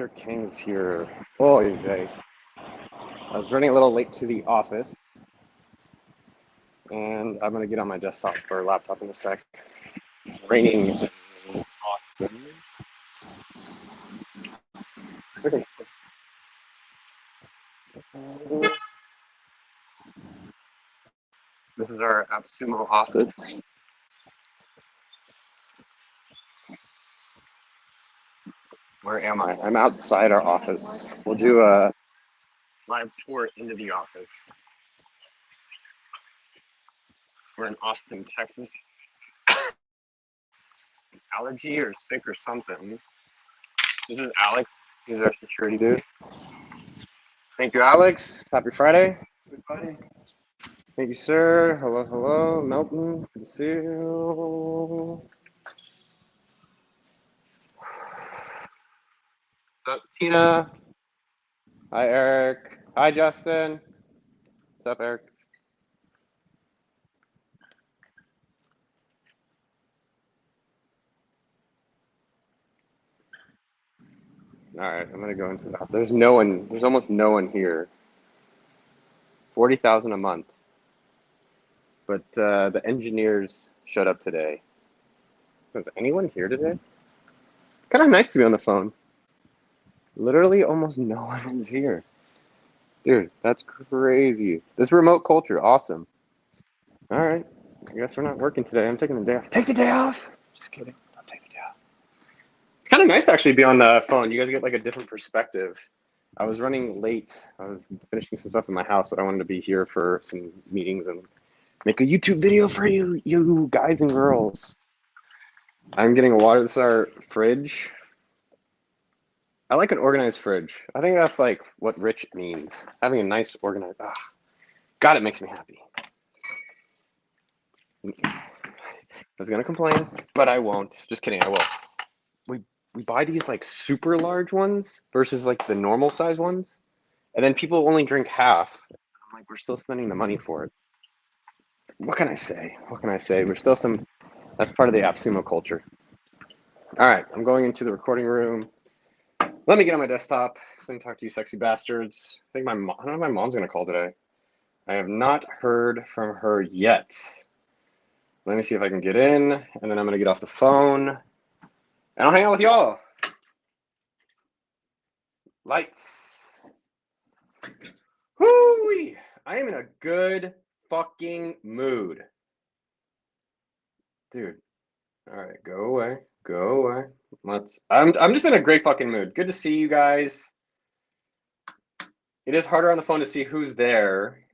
Mr. King's here. Oh, okay. I was running a little late to the office, and I'm gonna get on my desktop or laptop in a sec. It's raining in Austin. This is our AppSumo office. Where am I? I'm outside our office. We'll do a live tour into the office. We're in Austin, Texas. Allergy or sick or something. This is Alex. He's our security dude. Thank you, Alex. Happy Friday, everybody. Thank you, sir. Hello, hello. Melton, good to see you. What's up, Tina? Hi, Eric. Hi, Justin. What's up, Eric? All right, I'm gonna go into that. There's no one. There's almost no one here. 40,000 a month. But the engineers showed up today. Is anyone here today? Kind of nice to be on the phone. Literally, almost no one is here. Dude, that's crazy. This remote culture, awesome. All right, I guess we're not working today. I'm taking the day off. Take the day off. Just kidding. Don't take the day off. It's kind of nice to actually be on the phone. You guys get like a different perspective. I was running late. I was finishing some stuff in my house, but I wanted to be here for some meetings and make a YouTube video for you guys and girls. I'm getting a water. This is our fridge. I like an organized fridge. I think that's like what rich means. Having a nice organized. God, it makes me happy. I was gonna complain, but I won't. Just kidding, I will. We buy these like super large ones versus like the normal size ones, and then people only drink half. I'm like, we're still spending the money for it. What can I say? What can I say? We're still some. That's part of the AppSumo culture. All right, I'm going into the recording room. Let me get on my desktop so I can talk to you sexy bastards. I think I don't know if my mom's gonna call today. I have not heard from her yet. Let me see if I can get in, and then I'm gonna get off the phone, and I'll hang out with y'all. Lights. Whoo-wee! I am in a good fucking mood. Dude. All right, go away. Go away. I'm just in a great fucking mood. Good to see you guys. It is harder on the phone to see who's there.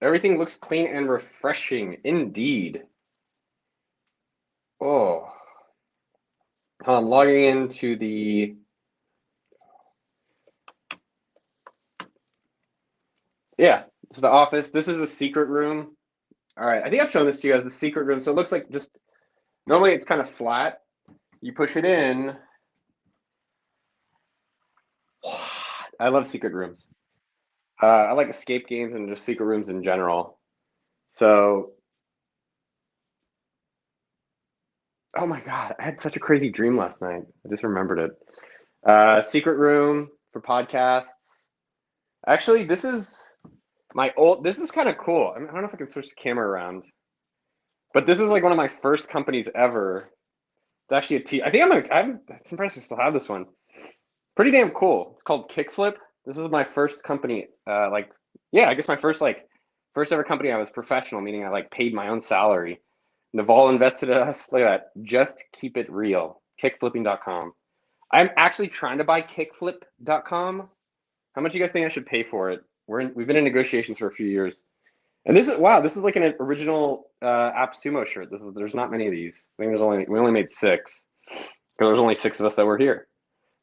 Everything looks clean and refreshing, indeed. Oh. I'm logging into the... Yeah, this is the office. This is the secret room. All right, I think I've shown this to you guys, the secret room. So it looks like just... Normally it's kind of flat. You push it in. I love secret rooms. I like escape games and just secret rooms in general. So... Oh my God, I had such a crazy dream last night. I just remembered it. Secret room for podcasts. Actually, this is this is kind of cool. I don't know if I can switch the camera around, but this is like one of my first companies ever. It's actually I think I'm surprised I still have this one. Pretty damn cool. It's called Kickflip. This is my first company, I guess my first ever company I was professional, meaning I like paid my own salary. Naval invested in us. Look at that. Just keep it real. Kickflipping.com. I'm actually trying to buy kickflip.com. How much do you guys think I should pay for it? We've been in negotiations for a few years. And this is like an original AppSumo shirt. There's not many of these. I think we only made 6. Because there's only 6 of us that were here.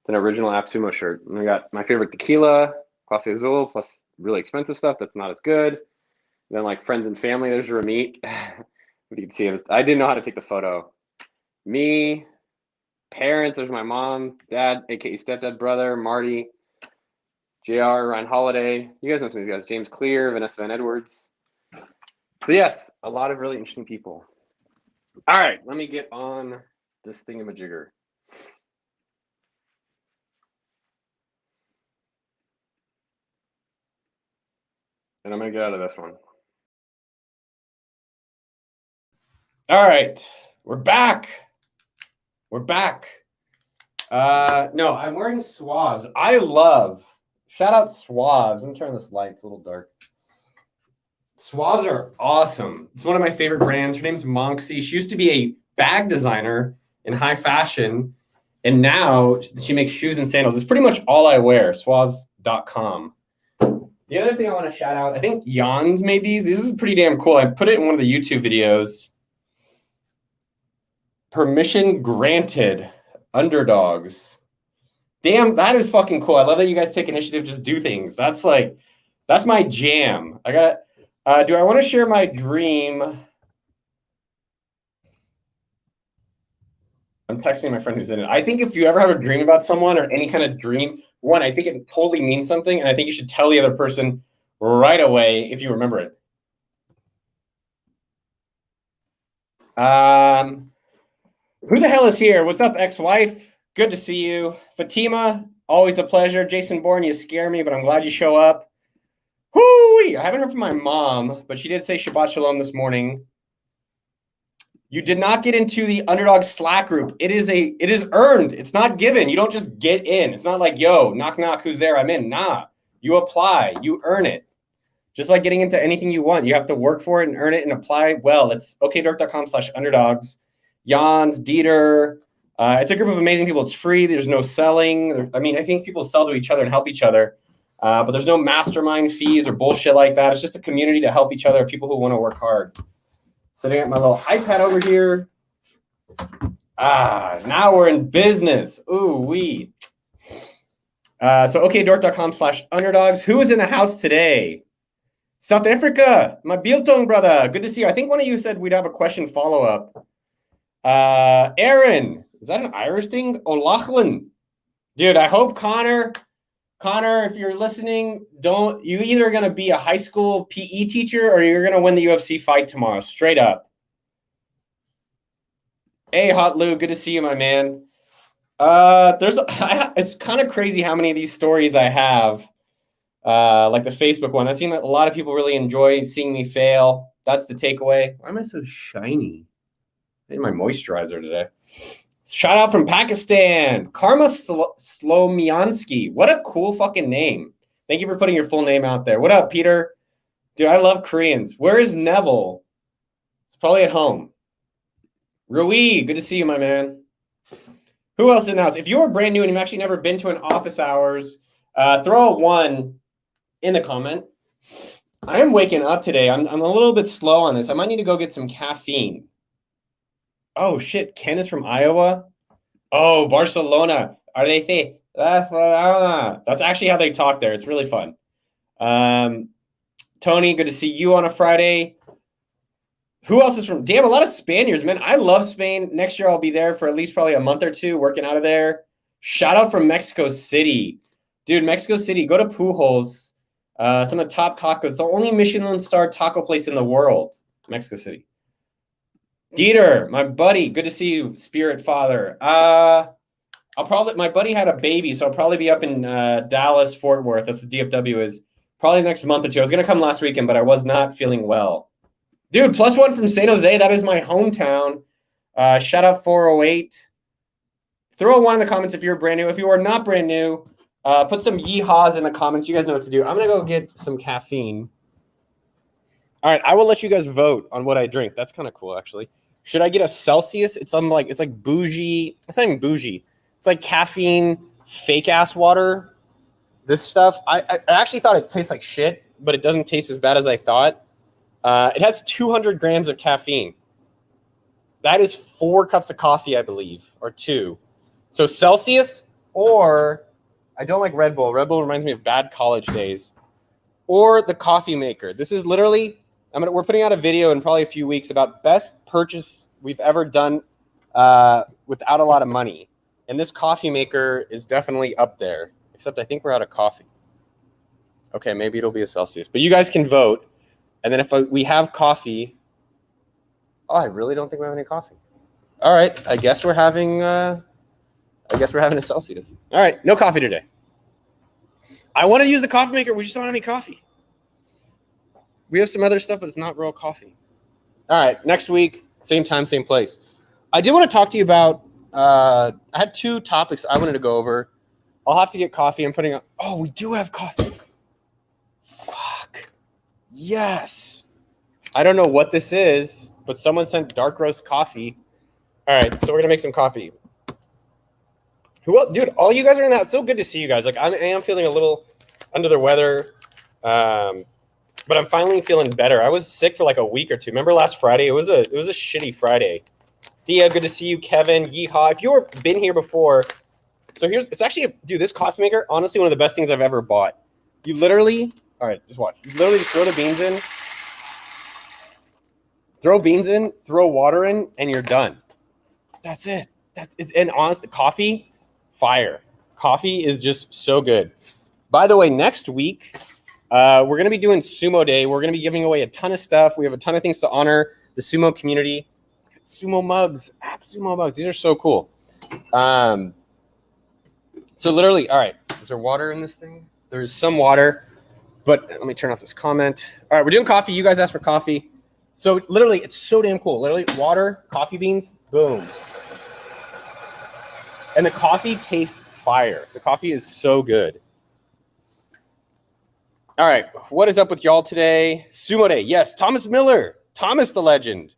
It's an original AppSumo shirt. And we got my favorite tequila, Clase Azul, plus really expensive stuff that's not as good. And then like friends and family, there's Ramit. You can see him. I didn't know how to take the photo. Me, parents, there's my mom, dad, aka stepdad, brother, Marty, JR, Ryan Holiday. You guys know some of these guys. James Clear, Vanessa Van Edwards. So yes, a lot of really interesting people. All right, let me get on this thingamajigger. And I'm going to get out of this one. All right. We're back. We're back. No, I'm wearing Suaves. Shout out Suaves. Let me turn this light. It's a little dark. Suaves are awesome. It's one of my favorite brands. Her name's Monxie. She used to be a bag designer in high fashion, and now she makes shoes and sandals. It's pretty much all I wear, suaves.com. The other thing I want to shout out, I think Jan's made these. This is pretty damn cool. I put it in one of the YouTube videos. Permission granted. Underdogs. Damn, that is fucking cool. I love that you guys take initiative, just do things. That's my jam. Do I want to share my dream? I'm texting my friend who's in it. I think if you ever have a dream about someone or any kind of dream, one, I think it totally means something, and I think you should tell the other person right away if you remember it. Who the hell is here? What's up, ex-wife? Good to see you. Fatima, always a pleasure. Jason Bourne, you scare me, but I'm glad you show up. Whoo-wee! I haven't heard from my mom, but she did say Shabbat Shalom this morning. You did not get into the Underdog Slack group. It is earned. It's not given. You don't just get in. It's not like, yo, knock, knock, who's there? I'm in. Nah. You apply. You earn it. Just like getting into anything you want. You have to work for it and earn it and apply well. It's okdork.com/underdogs. Jans, Dieter. It's a group of amazing people. It's free. There's no selling. I think people sell to each other and help each other. But there's no mastermind fees or bullshit like that. It's just a community to help each other, people who want to work hard. Sitting at my little iPad over here. Now we're in business. Ooh-wee. So okdork.com/underdogs. Who is in the house today? South Africa, my Biltong brother. Good to see you. I think one of you said we'd have a question follow-up. Aaron, is that an Irish thing? O'Loughlin. Dude, I hope Connor, if you're listening, you either going to be a high school PE teacher or you're going to win the UFC fight tomorrow. Straight up. Hey, Hot Lou, good to see you, my man. It's kind of crazy how many of these stories I have, like the Facebook one. I've seen that a lot of people really enjoy seeing me fail. That's the takeaway. Why am I so shiny? I need my moisturizer today. Shout out from Pakistan, Karma Slomiansky. What a cool fucking name. Thank you for putting your full name out there. What up, Peter? Dude, I love Koreans. Where is Neville? It's probably at home. Rui, good to see you, my man. Who else in the house? If you're brand new and you've actually never been to an office hours, throw a 1 in the comment. I am waking up today. I'm a little bit slow on this. I might need to go get some caffeine. Oh, shit. Ken is from Iowa. Oh, Barcelona. Are they say? That's actually how they talk there. It's really fun. Tony, good to see you on a Friday. Who else is from? Damn, a lot of Spaniards, man. I love Spain. Next year, I'll be there for at least probably a month or two working out of there. Shout out from Mexico City. Dude, Mexico City. Go to Pujols. Some of the top tacos. The only Michelin star taco place in the world. Mexico City. Dieter, my buddy, good to see you, Spirit Father. My buddy had a baby, so I'll probably be up in Dallas, Fort Worth. That's what DFW is. Probably next month or two. I was going to come last weekend, but I was not feeling well. Dude, +1 from San Jose. That is my hometown. Shout out 408. Throw a 1 in the comments if you're brand new. If you are not brand new, put some yeehaws in the comments. You guys know what to do. I'm going to go get some caffeine. All right, I will let you guys vote on what I drink. That's kind of cool, actually. Should I get a Celsius? It's like bougie. It's not even bougie. It's like caffeine, fake ass water. This stuff. I actually thought it tastes like shit, but it doesn't taste as bad as I thought. It has 200 grams of caffeine. That is 4 cups of coffee, I believe, or 2. So Celsius, or I don't like Red Bull. Red Bull reminds me of bad college days. Or the coffee maker. This is literally. We're putting out a video in probably a few weeks about best purchase we've ever done without a lot of money. And this coffee maker is definitely up there, except I think we're out of coffee. Okay, maybe it'll be a Celsius. But you guys can vote. And then if we have coffee. Oh, I really don't think we have any coffee. All right, I guess we're having a Celsius. All right, no coffee today. I want to use the coffee maker. We just don't have any coffee. We have some other stuff, but it's not real coffee. All right, next week, same time, same place. I did want to talk to you about, I had 2 topics I wanted to go over. I'll have to get coffee. I'm putting on, oh, we do have coffee. Fuck. Yes. I don't know what this is, but someone sent dark roast coffee. All right, so we're going to make some coffee. Dude, all you guys are in that. It's so good to see you guys. Like, I am feeling a little under the weather. But I'm finally feeling better. I was sick for like a week or 2. Remember last Friday? It was a shitty Friday. Thea, good to see you. Kevin, yeehaw. If you've been here before, so it's actually, dude, this coffee maker, honestly, one of the best things I've ever bought. You literally, all right, just watch. You literally just throw the beans in, throw water in, and you're done. That's it. And honestly, the coffee, fire. Coffee is just so good. By the way, next week, we're going to be doing Sumo Day. We're going to be giving away a ton of stuff. We have a ton of things to honor the sumo community. Sumo mugs, Sumo mugs. These are so cool. So literally, all right, is there water in this thing? There is some water, but let me turn off this comment. All right, we're doing coffee. You guys asked for coffee. So literally, it's so damn cool. Literally, water, coffee beans, boom. And the coffee tastes fire. The coffee is so good. All right, what is up with y'all today? Sumo Day, yes. Thomas Miller, Thomas the legend.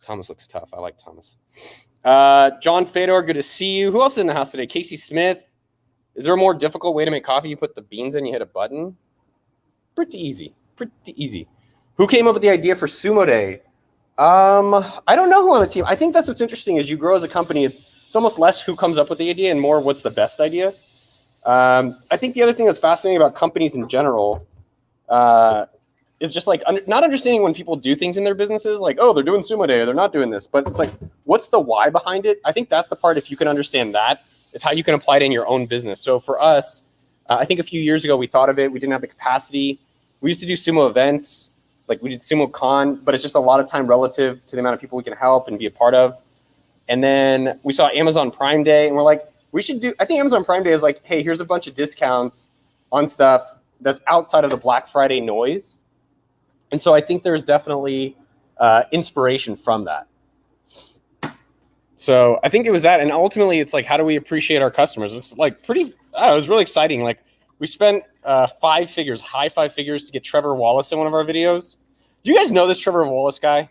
Thomas looks tough. I like Thomas. John Fedor, good to see you. Who else is in the house today? Casey Smith. Is there a more difficult way to make coffee? You put the beans in, you hit a button. Pretty easy. Who came up with the idea for Sumo Day? I don't know who on the team. I think that's what's interesting is you grow as a company. It's almost less who comes up with the idea and more what's the best idea. I think the other thing that's fascinating about companies in general is just like not understanding when people do things in their businesses, like, oh, they're doing Sumo Day or they're not doing this. But it's like, what's the why behind it? I think that's the part, if you can understand that, it's how you can apply it in your own business. So for us, I think a few years ago, we thought of it. We didn't have the capacity. We used to do sumo events. Like we did Sumo Con, but it's just a lot of time relative to the amount of people we can help and be a part of. And then we saw Amazon Prime Day and we're like, I think Amazon Prime Day is like, hey, here's a bunch of discounts on stuff that's outside of the Black Friday noise. And so I think there's definitely inspiration from that. So I think it was that. And ultimately, it's like, how do we appreciate our customers? It's like it was really exciting. Like we spent high 5 figures to get Trevor Wallace in one of our videos. Do you guys know this Trevor Wallace guy?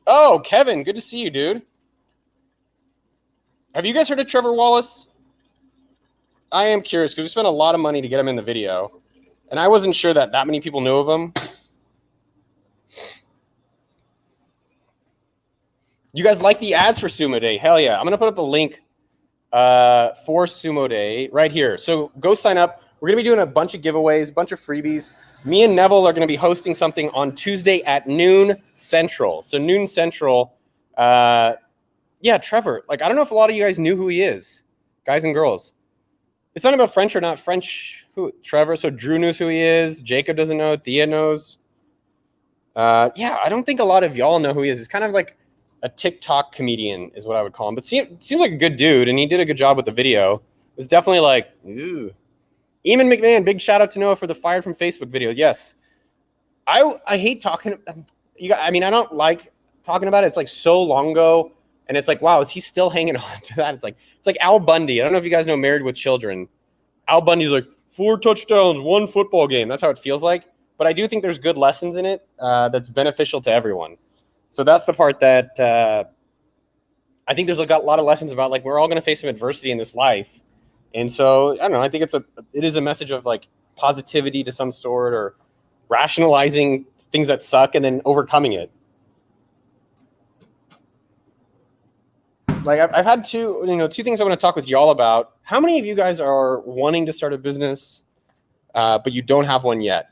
Oh, Kevin, good to see you, dude. Have you guys heard of Trevor Wallace? I am curious because we spent a lot of money to get him in the video. And I wasn't sure that many people knew of him. You guys like the ads for Sumo Day? Hell yeah. I'm going to put up a link for Sumo Day right here. So go sign up. We're going to be doing a bunch of giveaways, a bunch of freebies. Me and Neville are going to be hosting something on Tuesday at noon Central. So noon Central. Yeah, Trevor. Like, I don't know if a lot of you guys knew who he is, guys and girls. It's not about French or not French. Who? Trevor. So Drew knows who he is. Jacob doesn't know. Thea knows. Yeah, I don't think a lot of y'all know who he is. He's kind of like a TikTok comedian is what I would call him. But seems like a good dude, and he did a good job with the video. It was definitely like, ooh. Eamon McMahon, big shout out to Noah for the Fired from Facebook video. Yes. I hate talking. I don't like talking about it. It's like so long ago. And it's like, wow, is he still hanging on to that? It's like Al Bundy. I don't know if you guys know Married with Children. Al Bundy's like 4 touchdowns, 1 football game. That's how it feels like. But I do think there's good lessons in it that's beneficial to everyone. So that's the part that I think there's a lot of lessons about, like, we're all going to face some adversity in this life. And so, I don't know, I think it is a message of like positivity to some sort, or rationalizing things that suck and then overcoming it. Like I've had two things I want to talk with y'all about. How many of you guys are wanting to start a business, but you don't have one yet?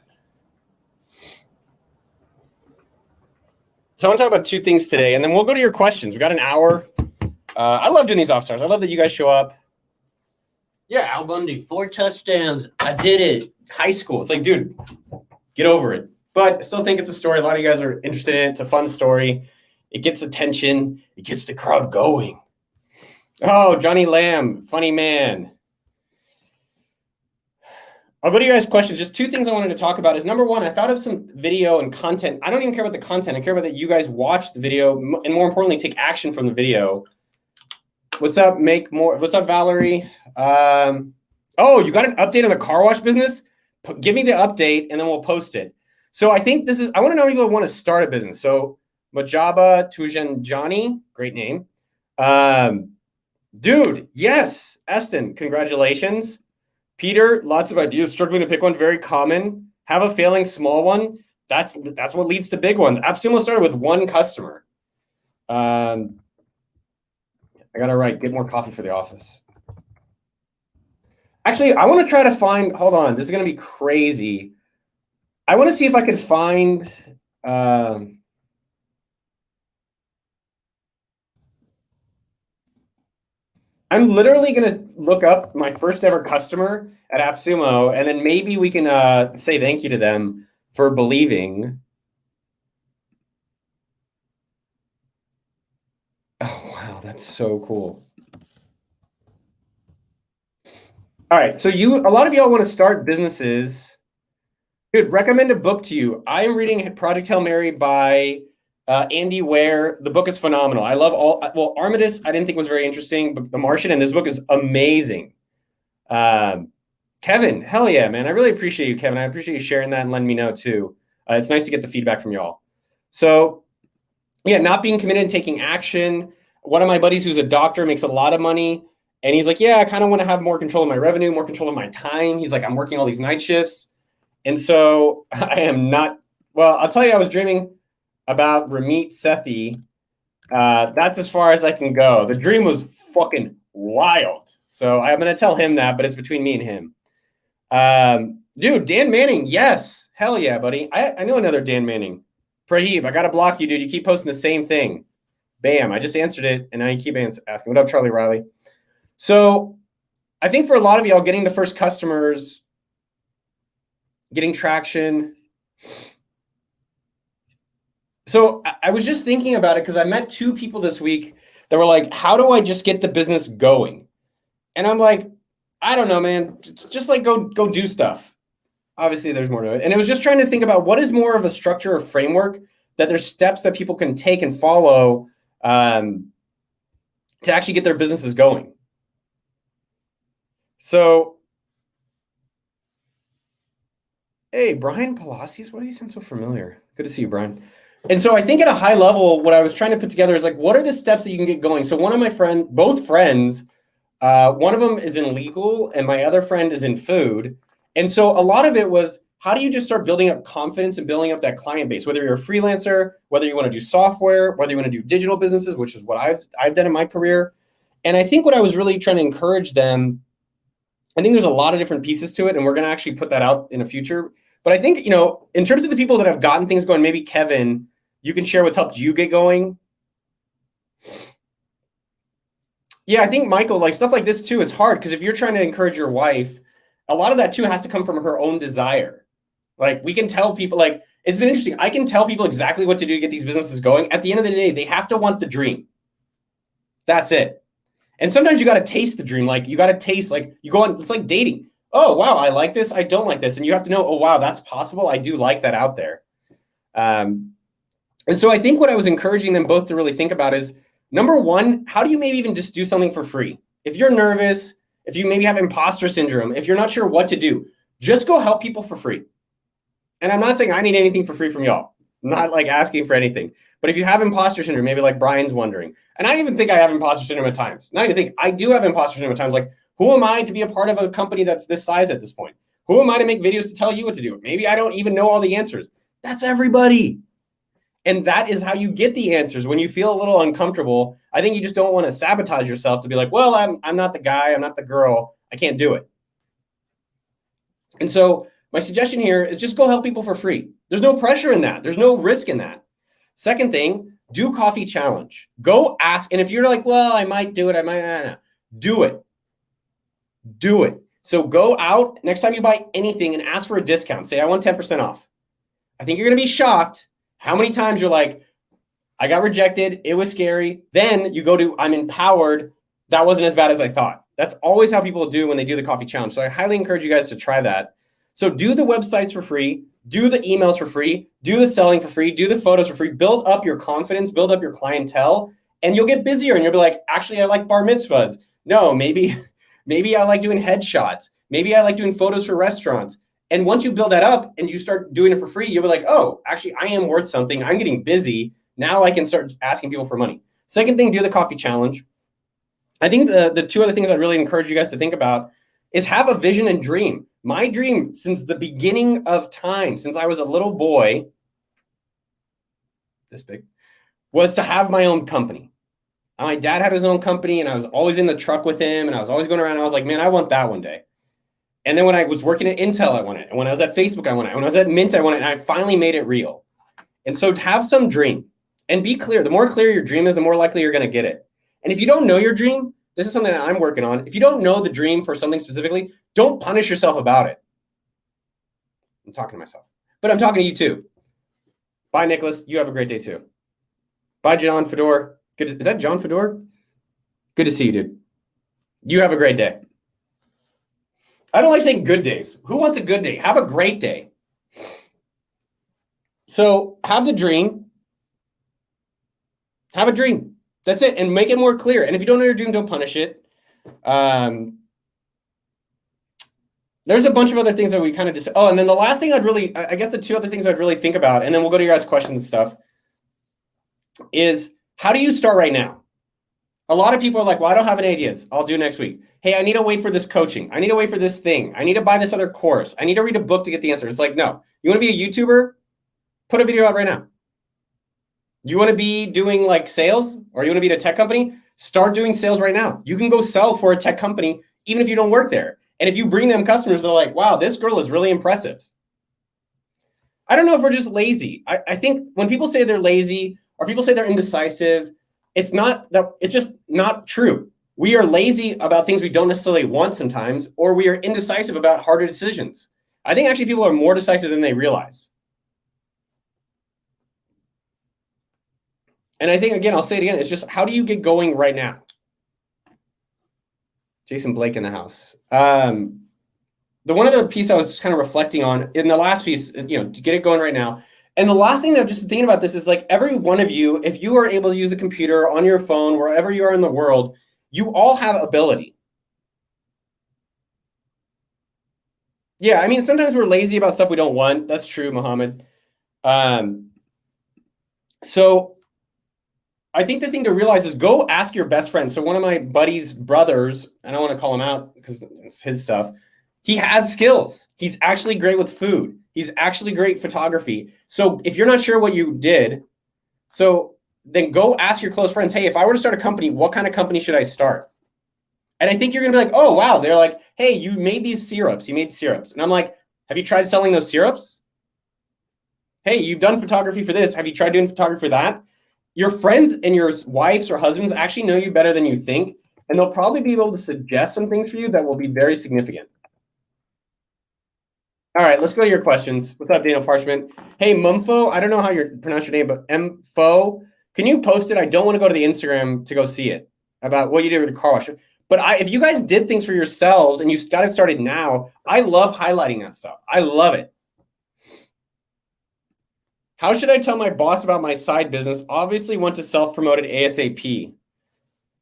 So I want to talk about 2 things today, and then we'll go to your questions. We got an hour. I love doing these off stars. I love that you guys show up. Yeah, Al Bundy, 4 touchdowns. I did it. High school. It's like, dude, get over it. But I still think it's a story. A lot of you guys are interested in it. It's a fun story. It gets attention. It gets the crowd going. Oh, Johnny Lamb, funny man. I'll go to you guys' questions. Just two things I wanted to talk about is number one, I thought of some video and content. I don't even care about the content. I care about that you guys watch the video and more importantly, take action from the video. What's up, Make More? What's up, Valerie? Oh, you got an update on the car wash business? Give me the update and then we'll post it. So I think this is, I want to know people who want to start a business. So Majaba Tujanjani, great name. Dude, yes. Eston, congratulations. Peter, lots of ideas, struggling to pick one, very common. Have a failing small one. That's what leads to big ones. AppSumo started with one customer. I got to write, get more coffee for the office. Actually, I want to try to find, hold on, this is going to be crazy. I want to see if I can find, I'm literally going to look up my first ever customer at AppSumo, and then maybe we can say thank you to them for believing. Oh, wow, that's so cool. All right, so a lot of y'all want to start businesses. Dude, recommend a book to you. I am reading Project Hail Mary by Andy Weir. The book is phenomenal. I love Armistice, I didn't think was very interesting, but The Martian and this book is amazing. Kevin, hell yeah, man. I really appreciate you, Kevin. I appreciate you sharing that and letting me know too. It's nice to get the feedback from y'all. So yeah, not being committed and taking action. One of my buddies who's a doctor makes a lot of money. And he's like, yeah, I kind of want to have more control of my revenue, more control of my time. He's like, I'm working all these night shifts. And so I am not, well, I'll tell you, I was dreaming about Ramit Sethi. That's as far as I can go. The dream was fucking wild. So I'm going to tell him that, but it's between me and him. Dude, Dan Manning. Yes. Hell yeah, buddy. I know another Dan Manning. Praheeb, I got to block you, dude. You keep posting the same thing. Bam. I just answered it. And now you keep asking. What up, Charlie Riley? So I think for a lot of y'all, getting the first customers, getting traction. So I was just thinking about it because I met two people this week that were like, how do I just get the business going? And I'm like, I don't know, man. Just like go do stuff. Obviously, there's more to it. And it was just trying to think about what is more of a structure or framework that there's steps that people can take and follow to actually get their businesses going. So, hey, Brian Palacios, why does he sound so familiar? Good to see you, Brian. And so I think at a high level, what I was trying to put together is like, what are the steps that you can get going? So one of my friends, both friends, one of them is in legal and my other friend is in food. And so a lot of it was, how do you just start building up confidence and building up that client base, whether you're a freelancer, whether you want to do software, whether you want to do digital businesses, which is what I've done in my career. And I think what I was really trying to encourage them, I think there's a lot of different pieces to it, and we're going to actually put that out in the future. But I think, in terms of the people that have gotten things going, maybe Kevin, you can share what's helped you get going. Yeah, I think Michael, like stuff like this too, it's hard because if you're trying to encourage your wife, a lot of that too has to come from her own desire. Like we can tell people, like it's been interesting. I can tell people exactly what to do to get these businesses going. At the end of the day, they have to want the dream. That's it. And sometimes you got to taste the dream. Like you got to taste, like you go on, it's like dating. Oh, wow, I like this. I don't like this. And you have to know, oh, wow, that's possible. I do like that out there. And so I think what I was encouraging them both to really think about is, number one, how do you maybe even just do something for free? If you're nervous, if you maybe have imposter syndrome, if you're not sure what to do, just go help people for free. And I'm not saying I need anything for free from y'all. I'm not like asking for anything. But if you have imposter syndrome, maybe like Brian's wondering, and I even think I have imposter syndrome at times. Not even think, I do have imposter syndrome at times. Like, who am I to be a part of a company that's this size at this point? Who am I to make videos to tell you what to do? Maybe I don't even know all the answers. That's everybody. And that is how you get the answers. When you feel a little uncomfortable, I think you just don't want to sabotage yourself to be like, well, I'm not the guy, I'm not the girl, I can't do it. And so my suggestion here is just go help people for free. There's no pressure in that. There's no risk in that. Second thing, do coffee challenge. Go ask. And if you're like, well, I might do it, I might, do it. Do it. So go out next time you buy anything and ask for a discount. Say, I want 10% off. I think you're going to be shocked how many times you're like, I got rejected. It was scary. Then you go to, I'm empowered. That wasn't as bad as I thought. That's always how people do when they do the coffee challenge. So I highly encourage you guys to try that. So do the websites for free, do the emails for free, do the selling for free, do the photos for free, build up your confidence, build up your clientele, and you'll get busier and you'll be like, actually, I like bar mitzvahs. No, maybe I like doing headshots. Maybe I like doing photos for restaurants. And once you build that up and you start doing it for free, you'll be like, oh, actually, I am worth something. I'm getting busy. Now I can start asking people for money. Second thing, do the coffee challenge. I think the two other things I'd really encourage you guys to think about is have a vision and dream. My dream since the beginning of time, since I was a little boy, this big, was to have my own company. My dad had his own company and I was always in the truck with him and I was always going around. And I was like, man, I want that one day. And then when I was working at Intel, I wanted it. And when I was at Facebook, I wanted it. When I was at Mint, I wanted it. And I finally made it real. And so have some dream and be clear. The more clear your dream is, the more likely you're going to get it. And if you don't know your dream, this is something that I'm working on. If you don't know the dream for something specifically, don't punish yourself about it. I'm talking to myself, but I'm talking to you too. Bye, Nicholas. You have a great day too. Bye, John Fedor. Is that John Fedor? Good to see you, dude. You have a great day. I don't like saying good days. Who wants a good day? Have a great day. So have the dream. Have a dream. That's it. And make it more clear. And if you don't know your dream, don't punish it. There's a bunch of other things that we kind of just, and then the last thing I guess the two other things I'd really think about, and then we'll go to your guys' questions and stuff, is how do you start right now? A lot of people are like, well, I don't have any ideas. I'll do next week. Hey, I need to wait for this coaching. I need to wait for this thing. I need to buy this other course. I need to read a book to get the answer. It's like, no. You want to be a YouTuber? Put a video out right now. You want to be doing like sales or you want to be at a tech company? Start doing sales right now. You can go sell for a tech company even if you don't work there. And if you bring them customers, they're like, wow, this girl is really impressive. I don't know if we're just lazy. I think when people say they're lazy or people say they're indecisive, it's just not true. We are lazy about things we don't necessarily want sometimes, or we are indecisive about harder decisions. I think actually people are more decisive than they realize. And I think, again, I'll say it again, it's just how do you get going right now? Jason Blake in the house. The one other piece I was just kind of reflecting on in the last piece, to get it going right now. And the last thing that I've just been thinking about this is like every one of you, if you are able to use the computer on your phone, wherever you are in the world, you all have ability. Yeah, I mean, sometimes we're lazy about stuff we don't want. That's true, Mohammed. So I think the thing to realize is go ask your best friend. So one of my buddy's brothers, I don't want to call him out because it's his stuff. He has skills. He's actually great with food. He's actually great photography. So if you're not sure what you did, then go ask your close friends, hey, if I were to start a company, what kind of company should I start? And I think you're going to be like, oh, wow. They're like, hey, you made these syrups. You made syrups. And I'm like, have you tried selling those syrups? Hey, you've done photography for this. Have you tried doing photography for that? Your friends and your wives or husbands actually know you better than you think. And they'll probably be able to suggest some things for you that will be very significant. All right, let's go to your questions. What's up, Daniel Parchment? Hey, Mumfo, I don't know how you pronounce your name, but Mfo, can you post it? I don't want to go to the Instagram to go see it about what you did with the car wash. But if you guys did things for yourselves and you got it started now, I love highlighting that stuff. I love it. How should I tell my boss about my side business? Obviously want to self-promote it ASAP.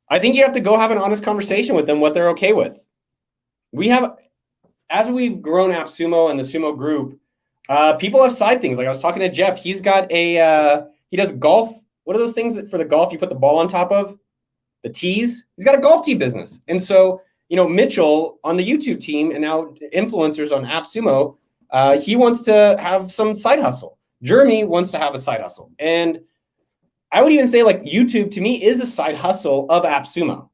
I think you have to go have an honest conversation with them, what they're okay with. As we've grown AppSumo and the Sumo group, people have side things. Like I was talking to Jeff, he's got he does golf. What are those things that for the golf you put the ball on top of? The tees. He's got a golf tee business. And so, Mitchell on the YouTube team and now influencers on AppSumo, he wants to have some side hustle. Jeremy wants to have a side hustle. And I would even say like YouTube to me is a side hustle of AppSumo.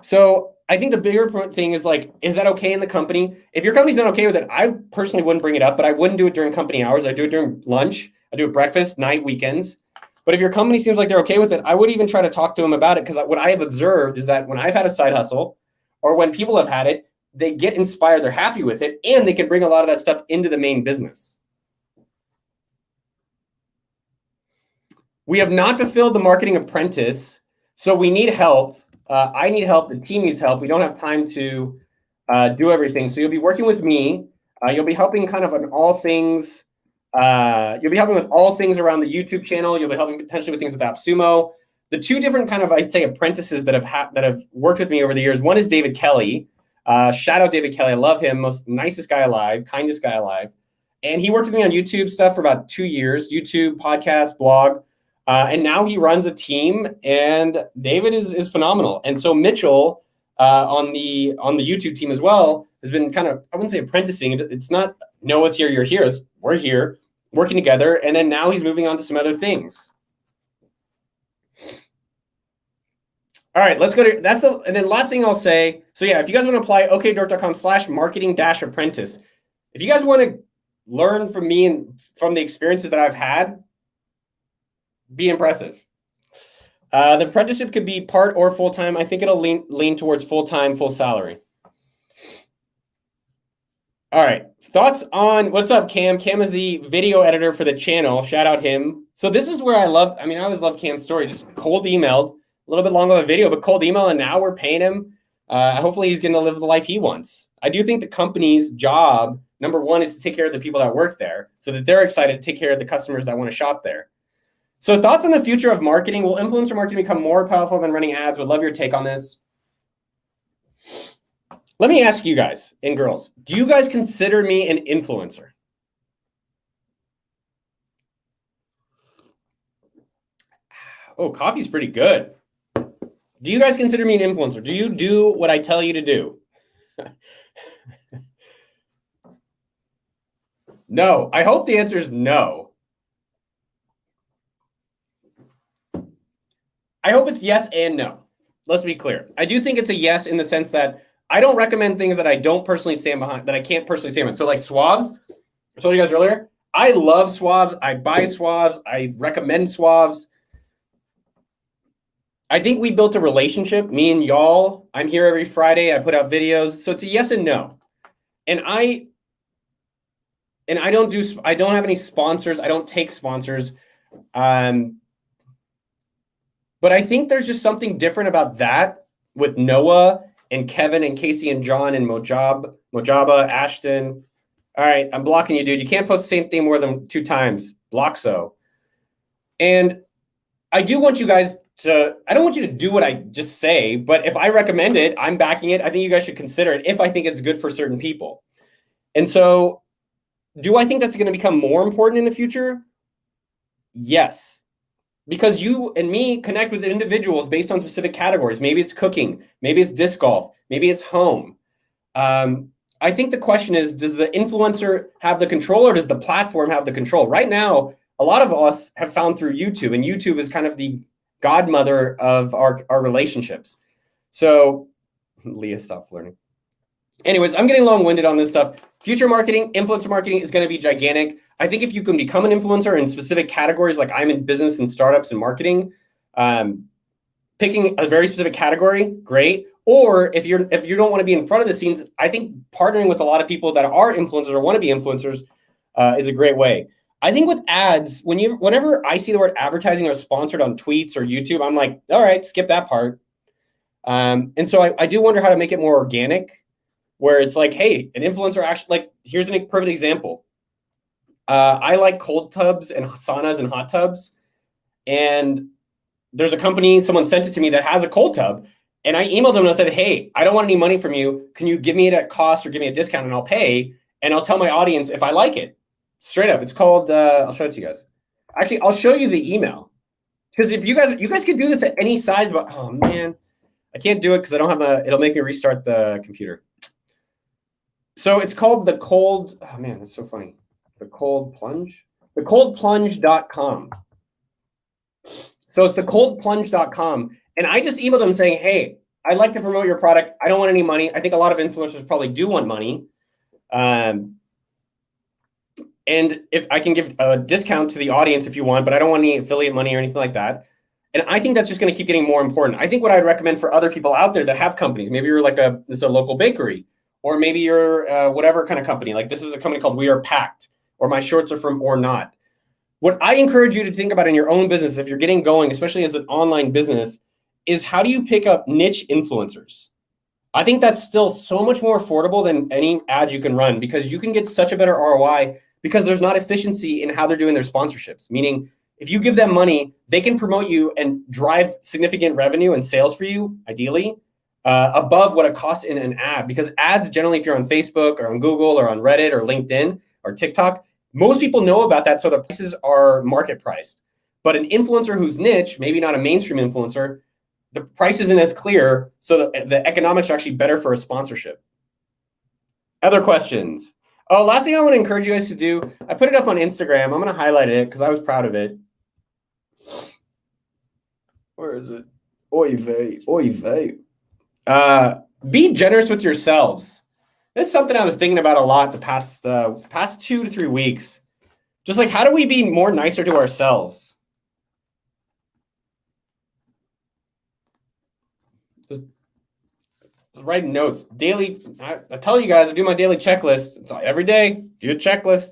So I think the bigger thing is like, is that okay in the company? If your company's not okay with it, I personally wouldn't bring it up, but I wouldn't do it during company hours. I do it during lunch. I do it breakfast, night, weekends. But if your company seems like they're okay with it, I would even try to talk to them about it because what I have observed is that when I've had a side hustle or when people have had it, they get inspired, they're happy with it, and they can bring a lot of that stuff into the main business. We have not fulfilled the marketing apprentice, so we need help. I need help. The team needs help. We don't have time to do everything. So you'll be working with me. You'll be helping kind of on all things. You'll be helping with all things around the YouTube channel. You'll be helping potentially with things with AppSumo. The two different kind of, I'd say, apprentices that have worked with me over the years. One is David Kelly. Shout out David Kelly. I love him. Most nicest guy alive, kindest guy alive. And he worked with me on YouTube stuff for about 2 years, YouTube, podcast, blog. And now he runs a team, and David is phenomenal. And so Mitchell on the YouTube team as well has been kind of, I wouldn't say apprenticing. It's not Noah's here, you're here. We're here working together. And then now he's moving on to some other things. All right, let's go to and then last thing I'll say. So yeah, if you guys want to apply, okdork.com/marketing-apprentice. If you guys want to learn from me and from the experiences that I've had, be impressive. The apprenticeship could be part or full-time. I think it'll lean towards full-time, full salary. All right, thoughts on, what's up, Cam? Cam is the video editor for the channel. Shout out him. So this is where I always love Cam's story. Just cold emailed, a little bit long of a video, but cold email, and now we're paying him. Hopefully he's going to live the life he wants. I do think the company's job, number one, is to take care of the people that work there so that they're excited to take care of the customers that want to shop there. So thoughts on the future of marketing? Will influencer marketing become more powerful than running ads? Would love your take on this. Let me ask you guys and girls, do you guys consider me an influencer? Oh, coffee's pretty good. Do you guys consider me an influencer? Do you do what I tell you to do? No. I hope the answer is no. I hope it's yes and no. Let's be clear. I do think it's a yes in the sense that I don't recommend things that I don't personally stand behind, that I can't personally stand behind. So like swabs, I told you guys earlier, I love swabs. I buy swabs. I recommend swabs. I think we built a relationship, me and y'all. I'm here every Friday. I put out videos. So it's a yes and no. And I don't have any sponsors. I don't take sponsors. But I think there's just something different about that with Noah and Kevin and Casey and John and Mojaba, Ashton. All right, I'm blocking you, dude. You can't post the same thing more than 2 times. Block so. And I do want you guys to, I don't want you to do what I just say, but if I recommend it, I'm backing it. I think you guys should consider it if I think it's good for certain people. And so do I think that's going to become more important in the future? Yes. Because you and me connect with individuals based on specific categories. Maybe it's cooking, maybe it's disc golf, maybe it's home. I think the question is, does the influencer have the control or does the platform have the control? Right now, a lot of us have found through YouTube, and YouTube is kind of the godmother of our relationships. So Leah, stop flirting. Anyways, I'm getting long-winded on this stuff. Future marketing, influencer marketing is going to be gigantic. I think if you can become an influencer in specific categories, like I'm in business and startups and marketing, picking a very specific category, great. Or if you don't want to be in front of the scenes, I think partnering with a lot of people that are influencers or want to be influencers is a great way. I think with ads, whenever I see the word advertising or sponsored on tweets or YouTube, I'm like, all right, skip that part. And so I do wonder how to make it more organic, where it's like, hey, an influencer actually, like, here's a perfect example. I like cold tubs and saunas and hot tubs. And there's a company, someone sent it to me that has a cold tub. And I emailed them and I said, hey, I don't want any money from you. Can you give me it at cost or give me a discount and I'll pay? And I'll tell my audience if I like it. Straight up. It's called, I'll show it to you guys. Actually, I'll show you the email. Because if you guys could do this at any size, but oh man, I can't do it because I don't have it'll make me restart the computer. So it's called the cold, oh man, that's so funny. The cold plunge, thecoldplunge.com. So it's thecoldplunge.com. And I just emailed them saying, hey, I'd like to promote your product. I don't want any money. I think a lot of influencers probably do want money. And if I can give a discount to the audience if you want, but I don't want any affiliate money or anything like that. And I think that's just going to keep getting more important. I think what I'd recommend for other people out there that have companies, maybe you're like this is a local bakery, or maybe you're whatever kind of company. Like this is a company called We Are Packed, or my shorts are from Or Not. What I encourage you to think about in your own business, if you're getting going, especially as an online business, is how do you pick up niche influencers? I think that's still so much more affordable than any ads you can run because you can get such a better ROI because there's not efficiency in how they're doing their sponsorships. Meaning, if you give them money, they can promote you and drive significant revenue and sales for you, ideally, above what it costs in an ad. Because ads, generally, if you're on Facebook or on Google or on Reddit or LinkedIn or TikTok, most people know about that, so the prices are market priced. But an influencer who's niche, maybe not a mainstream influencer, the price isn't as clear, so the economics are actually better for a sponsorship. Other questions? Oh, last thing I want to encourage you guys to do, I put it up on Instagram. I'm going to highlight it because I was proud of it. Where is it? Oy vey, oy vey. Be generous with yourselves. This is something I was thinking about a lot the past 2 to 3 weeks. Just like, how do we be more nicer to ourselves? Just writing notes daily. I tell you guys, I do my daily checklist. It's every day, do a checklist.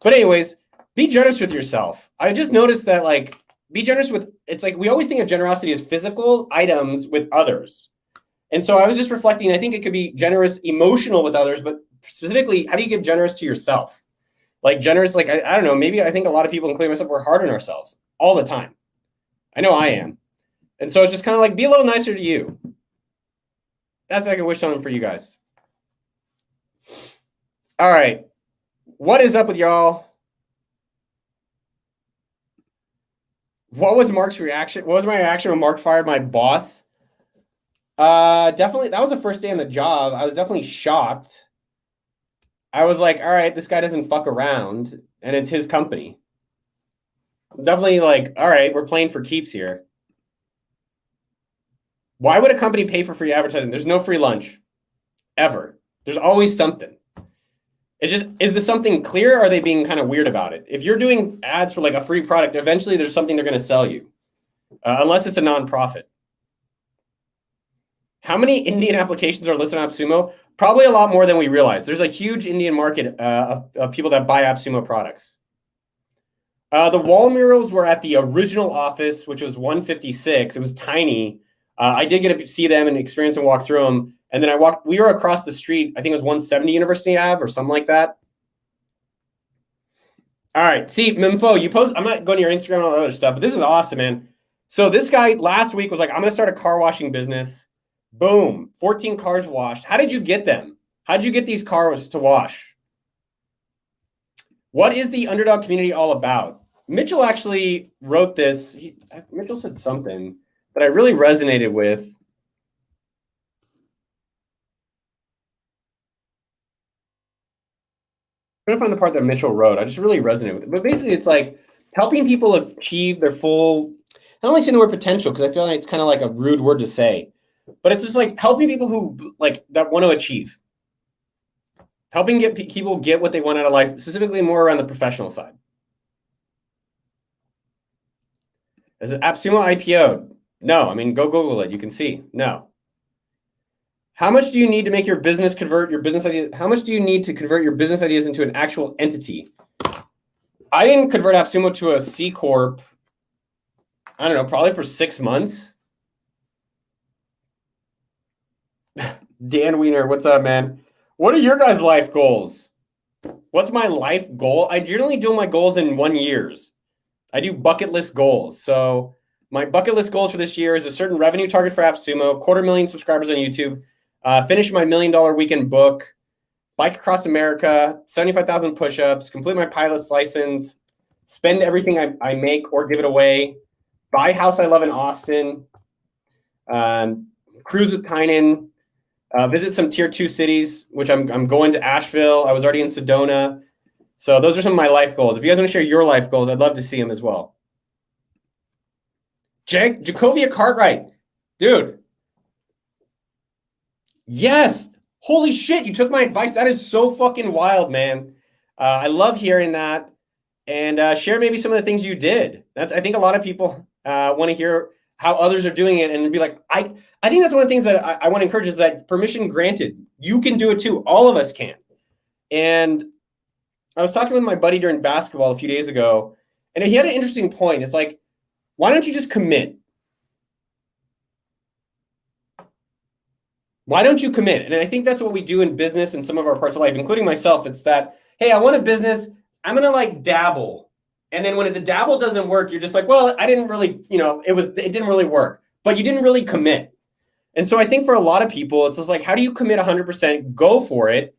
But anyways, be generous with yourself. I just noticed that, like, be generous with, it's like we always think of generosity as physical items with others. And so I was just reflecting, I think it could be generous, emotional with others, but specifically, how do you get generous to yourself? Like generous, like, I don't know, maybe I think a lot of people, including myself, we're hard on ourselves all the time. I know I am. And so it's just kind of like, be a little nicer to you. That's like a wish on for you guys. All right. What is up with y'all? What was Mark's reaction? What was my reaction when Mark fired my boss? Definitely, that was the first day on the job. I was definitely shocked. I was like, all right, this guy doesn't fuck around, and it's his company. Definitely like, all right, we're playing for keeps here. Why would a company pay for free advertising? There's no free lunch, ever. There's always something. It's just, is this something clear, or are they being kind of weird about it? If you're doing ads for like a free product, eventually there's something they're going to sell you, unless it's a nonprofit. How many Indian applications are listed on AppSumo? Probably a lot more than we realize. There's a huge Indian market of people that buy AppSumo products. The wall murals were at the original office, which was 156. It was tiny. I did get to see them and experience and walk through them. And then we were across the street. I think it was 170 University Ave or something like that. All right. See, Mimfo, you post, I'm not going to your Instagram and all that other stuff, but this is awesome, man. So this guy last week was like, I'm going to start a car washing business. Boom. 14 cars washed. How did you get them? How did you get these cars to wash? What is the underdog community all about? Mitchell actually wrote this. Mitchell said something that I really resonated with. I'm trying to find the part that Mitchell wrote. I just really resonated with it. But basically, it's like helping people achieve their full, not only saying the word potential, because I feel like it's kind of like a rude word to say, but it's just like helping people who like that want to achieve. Helping people get what they want out of life, specifically more around the professional side. Is it AppSumo IPO'd? No, I mean, go Google it. You can see. No. How much do you need to make your business convert your business ideas? How much do you need to convert your business ideas into an actual entity? I didn't convert AppSumo to a C Corp. I don't know, probably for 6 months. Dan Wiener, what's up, man? What are your guys' life goals? What's my life goal? I generally do my goals in 1 year. I do bucket list goals. So my bucket list goals for this year is a certain revenue target for AppSumo, 250,000 subscribers on YouTube, finish my $1 Million Weekend book, bike across America, 75,000 push-ups, complete my pilot's license, spend everything I make or give it away, buy a house I love in Austin, cruise with Kynan, visit some tier 2 cities, which I'm going to Asheville. I was already in Sedona. So those are some of my life goals. If you guys want to share your life goals, I'd love to see them as well. Jacovia Cartwright, dude. Yes. Holy shit, you took my advice. That is so fucking wild, man. I love hearing that. And share maybe some of the things you did. I think a lot of people want to hear how others are doing it and be like, I think that's one of the things that I want to encourage is that permission granted. You can do it too. All of us can. And I was talking with my buddy during basketball a few days ago, and he had an interesting point. It's like, why don't you just commit? Why don't you commit? And I think that's what we do in business and some of our parts of life, including myself. It's that, hey, I want a business. I'm going to like dabble. And then when the dabble doesn't work, you're just like, well, I didn't really, it didn't really work, but you didn't really commit. And so I think for a lot of people, it's just like, how do you commit 100%, go for it,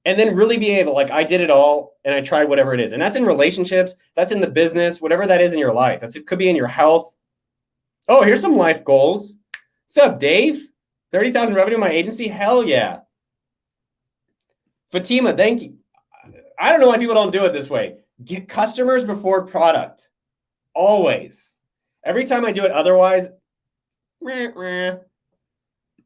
and then really be able, like, I did it all and I tried whatever it is. And that's in relationships, that's in the business, whatever that is in your life. It could be in your health. Oh, here's some life goals. What's up, Dave? 30,000 revenue in my agency? Hell yeah. Fatima, thank you. I don't know why people don't do it this way. Get customers before product. Always. Every time I do it otherwise,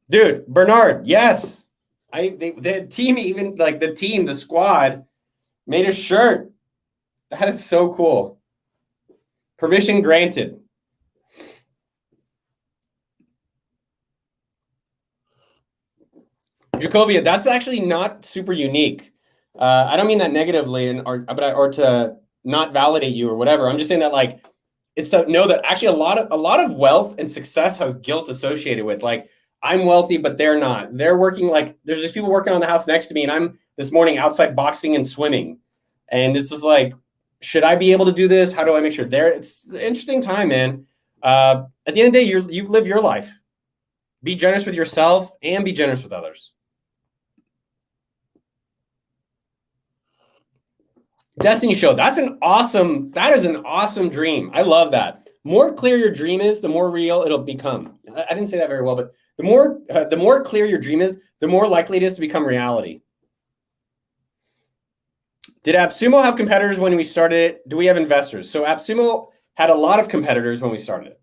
dude, Bernard, yes. The team, even like the squad made a shirt. That is so cool. Permission granted. Jacobia, that's actually not super unique. I don't mean that negatively, or to not validate you or whatever. I'm just saying that, like, it's to know that actually a lot of wealth and success has guilt associated with, like, I'm wealthy, but they're not. They're working, like, there's just people working on the house next to me, and I'm this morning outside boxing and swimming, and it's just like, should I be able to do this? How do I make sure they're? It's an interesting time, man. At the end of the day, you live your life. Be generous with yourself and be generous with others. Destiny Show. That is an awesome dream. I love that. More clear your dream is, the more real it'll become. I didn't say that very well, but the more clear your dream is, the more likely it is to become reality. Did AppSumo have competitors when we started it? Do we have investors? So AppSumo had a lot of competitors when we started it.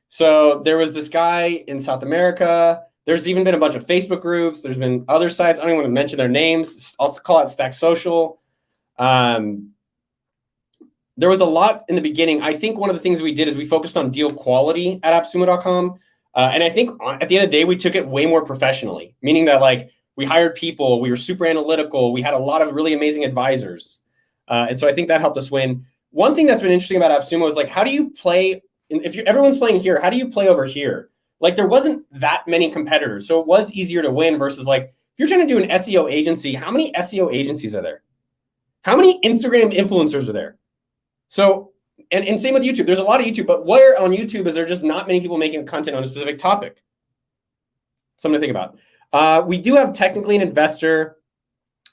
So there was this guy in South America. There's even been a bunch of Facebook groups. There's been other sites. I don't even want to mention their names. I'll call it Stack Social. There was a lot in the beginning. I think one of the things we did is we focused on deal quality at appsumo.com. And I think at the end of the day, we took it way more professionally, meaning that, like, we hired people, we were super analytical, we had a lot of really amazing advisors. And so I think that helped us win. One thing that's been interesting about AppSumo is, like, how do you play, everyone's playing here, how do you play over here? Like, there wasn't that many competitors, so it was easier to win versus, like, if you're trying to do an SEO agency, how many SEO agencies are there? How many Instagram influencers are there? So, and same with YouTube. There's a lot of YouTube, but where on YouTube is there just not many people making content on a specific topic? Something to think about. We do have technically an investor,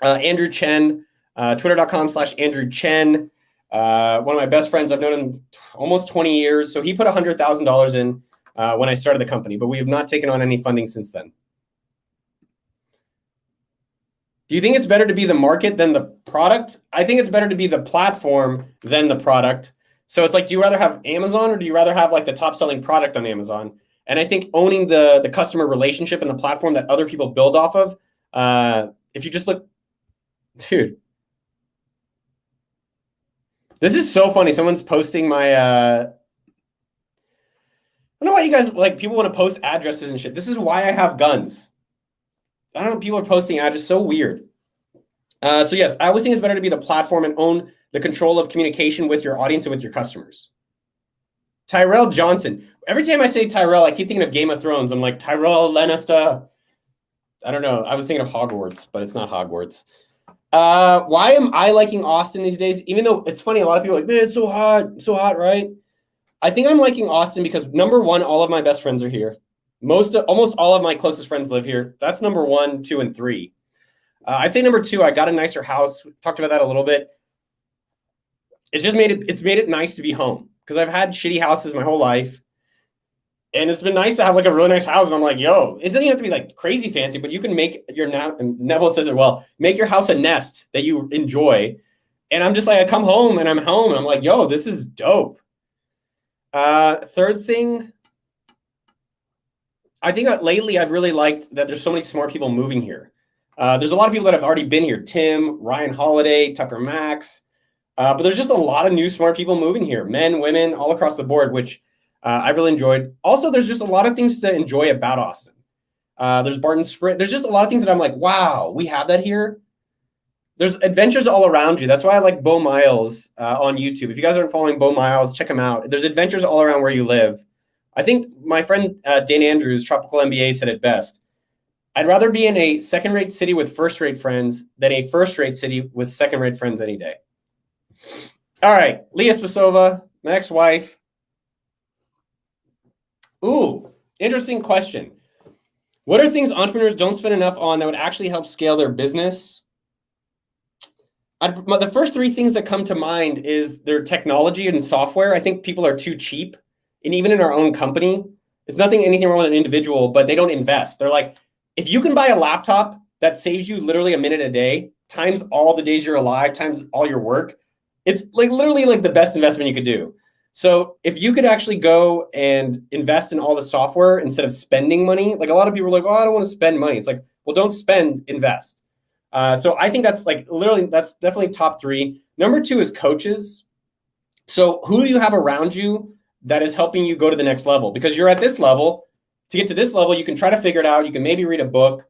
Andrew Chen, twitter.com/Andrew Chen. One of my best friends. I've known him almost 20 years. So he put $100,000 in when I started the company, but we have not taken on any funding since then. Do you think it's better to be the market than the product? I think it's better to be the platform than the product. So it's like, do you rather have Amazon or do you rather have, like, the top selling product on Amazon? And I think owning the customer relationship and the platform that other people build off of, if you just look, dude, this is so funny. Someone's posting my, I don't know why you guys, like, people want to post addresses and shit. This is why I have guns. I don't know, people are posting ads, so weird. So yes, I always think it's better to be the platform and own the control of communication with your audience and with your customers. Tyrell Johnson. Every time I say Tyrell, I keep thinking of Game of Thrones. I'm like, Tyrell Lannister. I don't know. I was thinking of Hogwarts, but it's not Hogwarts. Why am I liking Austin these days? Even though it's funny, a lot of people are like, man, it's so hot, right? I think I'm liking Austin because, number one, all of my best friends are here. Almost all of my closest friends live here. That's number 1, 2, and 3. I'd say number 2, I got a nicer house. We talked about that a little bit. It's made it nice to be home because I've had shitty houses my whole life, and it's been nice to have, like, a really nice house. And I'm like, yo, it doesn't have to be, like, crazy fancy, but you can make your and Neville says it well. Make your house a nest that you enjoy. And I'm just like, I come home and I'm home, and I'm like, yo, this is dope. Third thing. I think that lately I've really liked that there's so many smart people moving here. There's a lot of people that have already been here. Tim, Ryan Holiday, Tucker Max. But there's just a lot of new smart people moving here. Men, women, all across the board, which I really enjoyed. Also, there's just a lot of things to enjoy about Austin. There's Barton Sprint. There's just a lot of things that I'm like, wow, we have that here. There's adventures all around you. That's why I like Bo Miles on YouTube. If you guys aren't following Bo Miles, check him out. There's adventures all around where you live. I think my friend Dan Andrews, Tropical MBA, said it best. I'd rather be in a second-rate city with first-rate friends than a first-rate city with second-rate friends any day. All right, Leah Spasova, my ex-wife. Ooh, interesting question. What are things entrepreneurs don't spend enough on that would actually help scale their business? The first three things that come to mind is their technology and software. I think people are too cheap. And even in our own company, it's anything wrong with an individual, but they don't invest. They're like, if you can buy a laptop that saves you literally a minute a day, times all the days you're alive, times all your work, it's like literally like the best investment you could do. So if you could actually go and invest in all the software instead of spending money, like a lot of people are like, oh, I don't want to spend money. It's like, well, don't spend, invest. So I think that's like literally, that's definitely top three. Number two is coaches. So who do you have around you that is helping you go to the next level? Because you're at this level. To get to this level, you can try to figure it out. You can maybe read a book,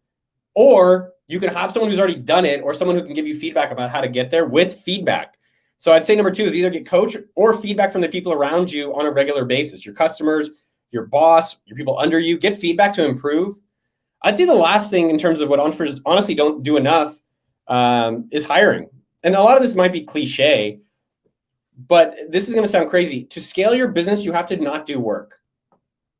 or you can have someone who's already done it, or someone who can give you feedback about how to get there with feedback. So I'd say number two is either get coach or feedback from the people around you on a regular basis, your customers, your boss, your people under you. Get feedback to improve. I'd say the last thing in terms of what entrepreneurs honestly don't do enough is hiring. And a lot of this might be cliche, but this is going to sound crazy. To scale your business, you have to not do work.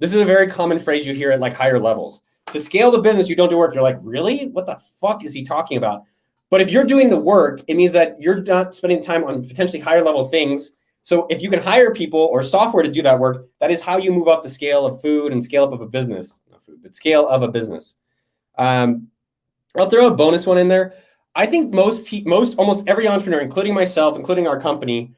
This is a very common phrase you hear at like higher levels. To scale the business, you don't do work. You're like, really? What the fuck is he talking about? But if you're doing the work, it means that you're not spending time on potentially higher level things. So if you can hire people or software to do that work, that is how you move up the scale of food and scale up of a business. Not food, but scale of a business. I'll throw a bonus one in there. I think almost every entrepreneur, including myself, including our company,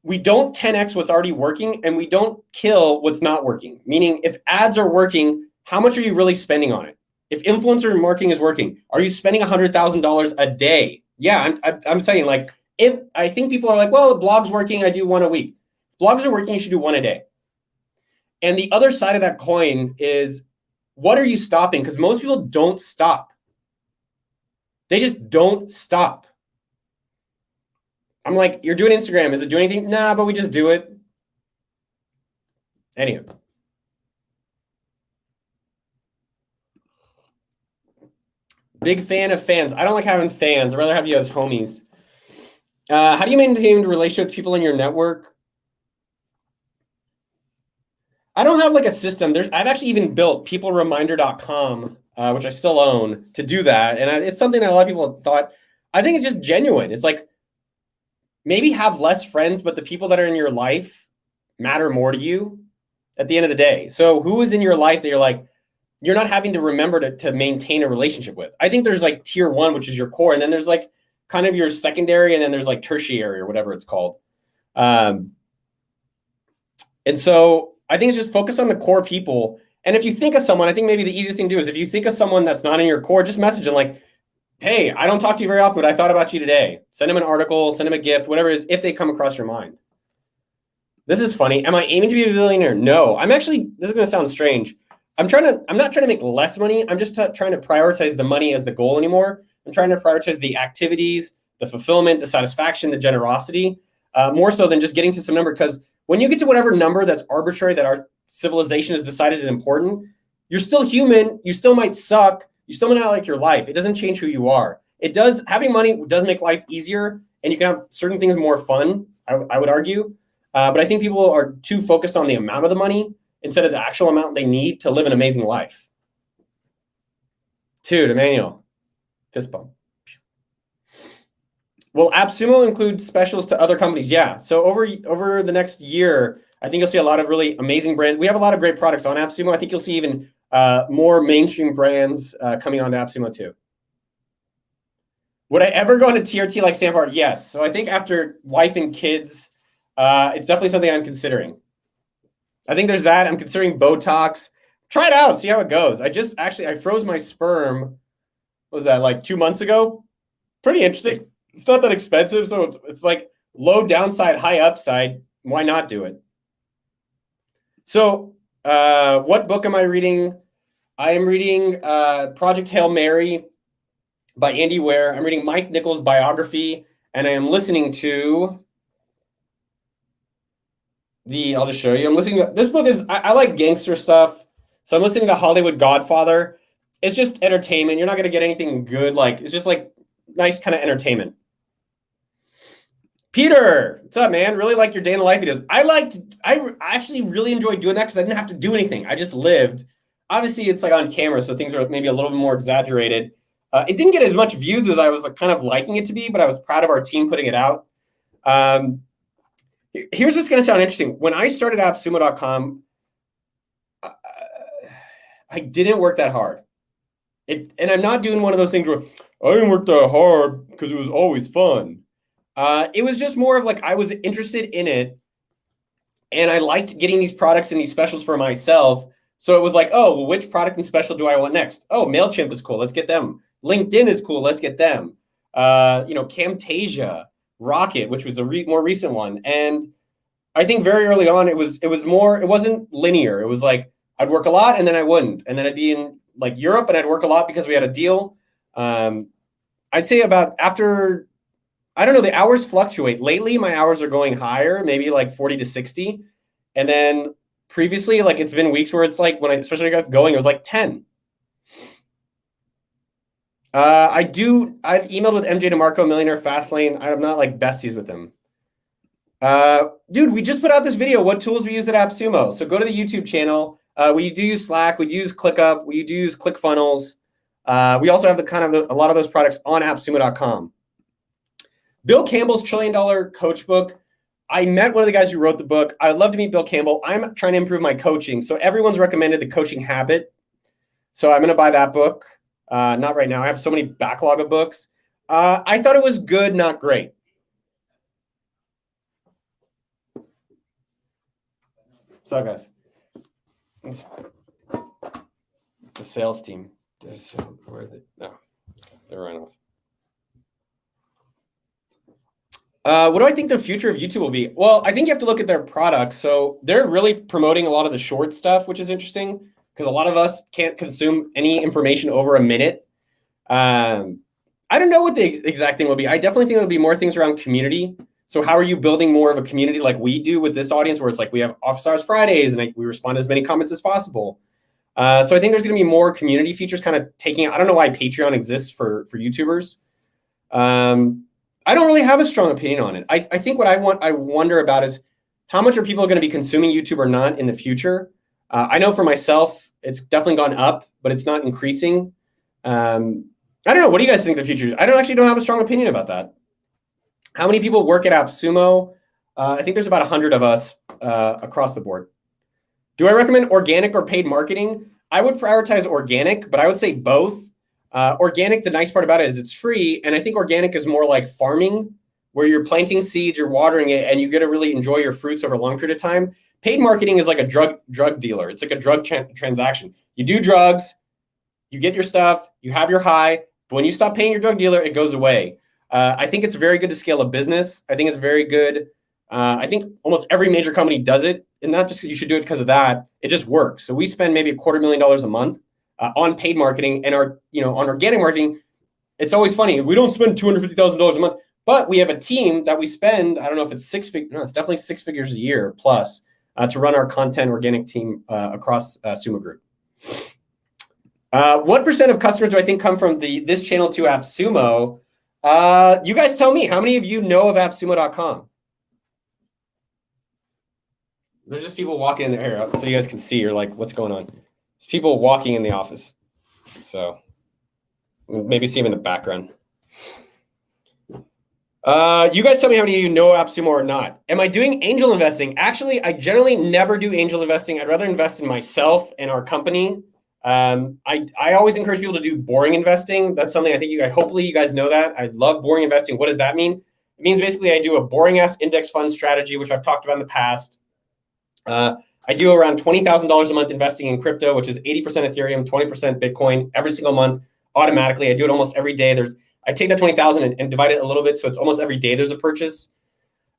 we don't 10x what's already working, and we don't kill what's not working. Meaning, if ads are working, how much are you really spending on it? If influencer marketing is working, are you spending $100,000 a day? Yeah, I'm saying like, if I think people are like, well, blog's working, I do one a week. Blogs are working, you should do one a day. And the other side of that coin is, what are you stopping? Because most people don't stop. They just don't stop. I'm like, you're doing Instagram. Is it doing anything? Nah, but we just do it. Anyway. Big fan of fans. I don't like having fans. I'd rather have you as homies. How do you maintain a relationship with people in your network? I don't have like a system. I've actually even built peoplereminder.com, which I still own, to do that. And it's something that a lot of people thought. I think it's just genuine. It's like, maybe have less friends, but the people that are in your life matter more to you at the end of the day. So who is in your life that you're like, you're not having to remember to maintain a relationship with? I think there's like tier one, which is your core. And then there's like kind of your secondary, and then there's like tertiary or whatever it's called. And so I think it's just focus on the core people. And if you think of someone, I think maybe the easiest thing to do is if you think of someone that's not in your core, just message them like, hey, I don't talk to you very often, but I thought about you today. Send them an article, send them a gift, whatever it is, if they come across your mind. This is funny. Am I aiming to be a billionaire? No. This is going to sound strange. I'm not trying to make less money. I'm just trying to prioritize the money as the goal anymore. I'm trying to prioritize the activities, the fulfillment, the satisfaction, the generosity, more so than just getting to some number. Because when you get to whatever number that's arbitrary that our civilization has decided is important, you're still human. You still might suck. You still may not like your life. It doesn't change who you are. Having money does make life easier, and you can have certain things more fun, I would argue. But I think people are too focused on the amount of the money instead of the actual amount they need to live an amazing life. Dude, Emmanuel, fist bump. Will AppSumo include specials to other companies? Yeah. So over the next year, I think you'll see a lot of really amazing brands. We have a lot of great products on AppSumo. I think you'll see even more mainstream brands coming onto AppSumo too. Would I ever go into TRT like Sam Parr? Yes. So I think after wife and kids, it's definitely something I'm considering. I think there's that. I'm considering Botox. Try it out, see how it goes. I froze my sperm. What was that, like 2 months ago? Pretty interesting. It's not that expensive, so it's like low downside, high upside. Why not do it? So what book am I reading? I am reading Project Hail Mary by Andy Weir. I'm reading Mike Nichols' biography, and I am listening to I'll just show you. I'm listening to, this book is, I like gangster stuff. So I'm listening to Hollywood Godfather. it's just entertainment. You're not going to get anything good. Like, it's just like nice kind of entertainment. Peter, what's up, man? Really like your day in the life videos. I actually really enjoyed doing that because I didn't have to do anything. I just lived. Obviously, it's like on camera, so things are maybe a little bit more exaggerated. It didn't get as much views as I was like, kind of liking it to be, but I was proud of our team putting it out. Here's what's going to sound interesting. When I started AppSumo.com, I didn't work that hard. And I'm not doing one of those things where I didn't work that hard because it was always fun. It was just more of like I was interested in it, and I liked getting these products and these specials for myself. So it was like, oh, well, which product and special do I want next? Oh, MailChimp is cool. Let's get them. LinkedIn is cool. Let's get them. Camtasia, Rocket, which was a more recent one. And I think very early on, it wasn't linear. It was like I'd work a lot and then I wouldn't. And then I'd be in like Europe and I'd work a lot because we had a deal. I'd say about after, I don't know, the hours fluctuate. Lately, my hours are going higher, maybe like 40 to 60. And then previously, like it's been weeks where it's like especially when I got going, it was like 10. I've emailed with MJ DeMarco, Millionaire Fastlane. I'm not like besties with him. Dude, we just put out this video, what tools we use at AppSumo. So go to the YouTube channel. We do use Slack. We do use ClickUp. We do use ClickFunnels. We also have a lot of those products on AppSumo.com. Bill Campbell's $1 Trillion Coach Book. I met one of the guys who wrote the book. I'd love to meet Bill Campbell. I'm trying to improve my coaching. So everyone's recommended The Coaching Habit. So I'm going to buy that book. Not right now. I have so many backlog of books. I thought it was good, not great. What's up, guys? The sales team. Where are they? No, they're right off. What do I think the future of YouTube will be? Well, I think you have to look at their products. So they're really promoting a lot of the short stuff, which is interesting because a lot of us can't consume any information over a minute. I don't know what the exact thing will be. I definitely think there'll be more things around community. So how are you building more of a community like we do with this audience where it's like we have Office Hours Fridays and we respond to as many comments as possible. So I think there's going to be more community features kind of taking, I don't know why Patreon exists for YouTubers. I don't really have a strong opinion on it. I think what I wonder about is how much are people going to be consuming YouTube or not in the future? I know for myself, it's definitely gone up, but it's not increasing. I don't know. What do you guys think the future is? I don't have a strong opinion about that. How many people work at AppSumo? I think there's about 100 of us across the board. Do I recommend organic or paid marketing? I would prioritize organic, but I would say both. Organic, the nice part about it is it's free. And I think organic is more like farming, where you're planting seeds, you're watering it, and you get to really enjoy your fruits over a long period of time. Paid marketing is like a drug dealer. It's like a drug transaction. You do drugs, you get your stuff, you have your high, but when you stop paying your drug dealer, it goes away. I think it's very good to scale a business. I think it's very good. I think almost every major company does it, and not just you should do it because of that. It just works. So we spend maybe $250,000 a month on paid marketing, and on organic marketing, it's always funny. We don't spend $250,000 a month, but we have a team that we spend. I don't know if it's it's definitely 6 figures a year plus to run our content organic team across Sumo Group. What percent of customers do I think come from this channel to AppSumo? You guys tell me. How many of you know of AppSumo.com? There's just people walking in the area, so you guys can see. You're like, what's going on? There's people walking in the office. So maybe see them in the background. You guys tell me how many of you know AppSumo or not. Am I doing angel investing? Actually, I generally never do angel investing. I'd rather invest in myself and our company. I always encourage people to do boring investing. That's something I think hopefully you guys know that. I love boring investing. What does that mean? It means basically I do a boring ass index fund strategy, which I've talked about in the past. I do around $20,000 a month investing in crypto, which is 80% Ethereum, 20% Bitcoin every single month automatically. I do it almost every day. I take that 20,000 and divide it a little bit. So it's almost every day there's a purchase.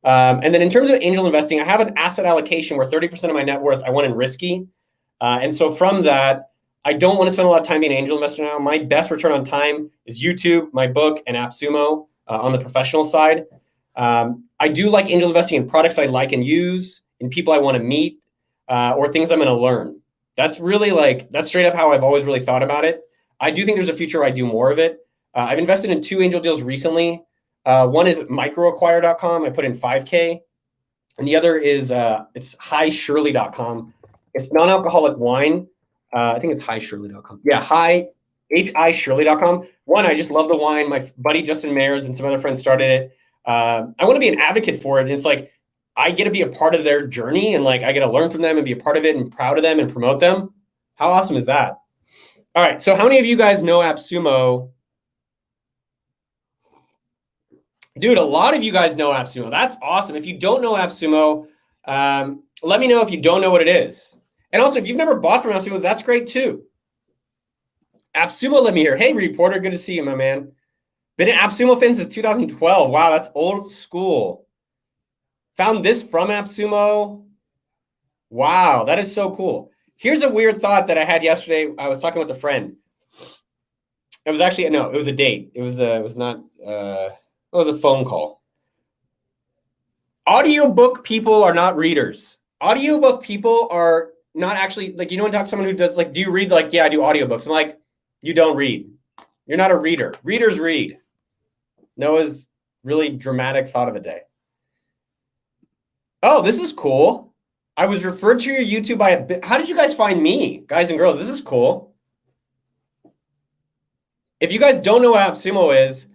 And then in terms of angel investing, I have an asset allocation where 30% of my net worth I want in risky. And so from that, I don't want to spend a lot of time being an angel investor now. My best return on time is YouTube, my book, and AppSumo on the professional side. I do like angel investing in products I like and use, in people I want to meet, or things I'm going to learn. That's really that's straight up how I've always really thought about it. I do think there's a future where I do more of it. I've invested in 2 angel deals recently. One is microacquire.com. I put in 5K. And the other is it's highshirley.com. It's non-alcoholic wine. I think it's highshirley.com. Yeah, highshirley.com. One, I just love the wine. My buddy Justin Mayers and some other friends started it. I want to be an advocate for it. And it's like, I get to be a part of their journey and like I get to learn from them and be a part of it and proud of them and promote them. How awesome is that? All right. So how many of you guys know AppSumo? Dude, a lot of you guys know AppSumo. That's awesome. If you don't know AppSumo, let me know if you don't know what it is. And also, if you've never bought from AppSumo, that's great too. AppSumo, let me hear. Hey, reporter, good to see you, my man. Been an AppSumo fan since 2012. Wow, that's old school. Found this from AppSumo. Wow, that is so cool. Here's a weird thought that I had yesterday. I was talking with a friend. It was actually, no, it was a date. It was a phone call. Audiobook people are not readers. Audiobook people are not actually, like, you know, when you talk to someone who does, like, do you read? Like, yeah, I do audiobooks. I'm like, you don't read. You're not a reader. Readers read. Noah's really dramatic thought of the day. Oh, this is cool. I was referred to your YouTube by a bit. How did you guys find me? Guys and girls, this is cool. If you guys don't know what AppSumo is,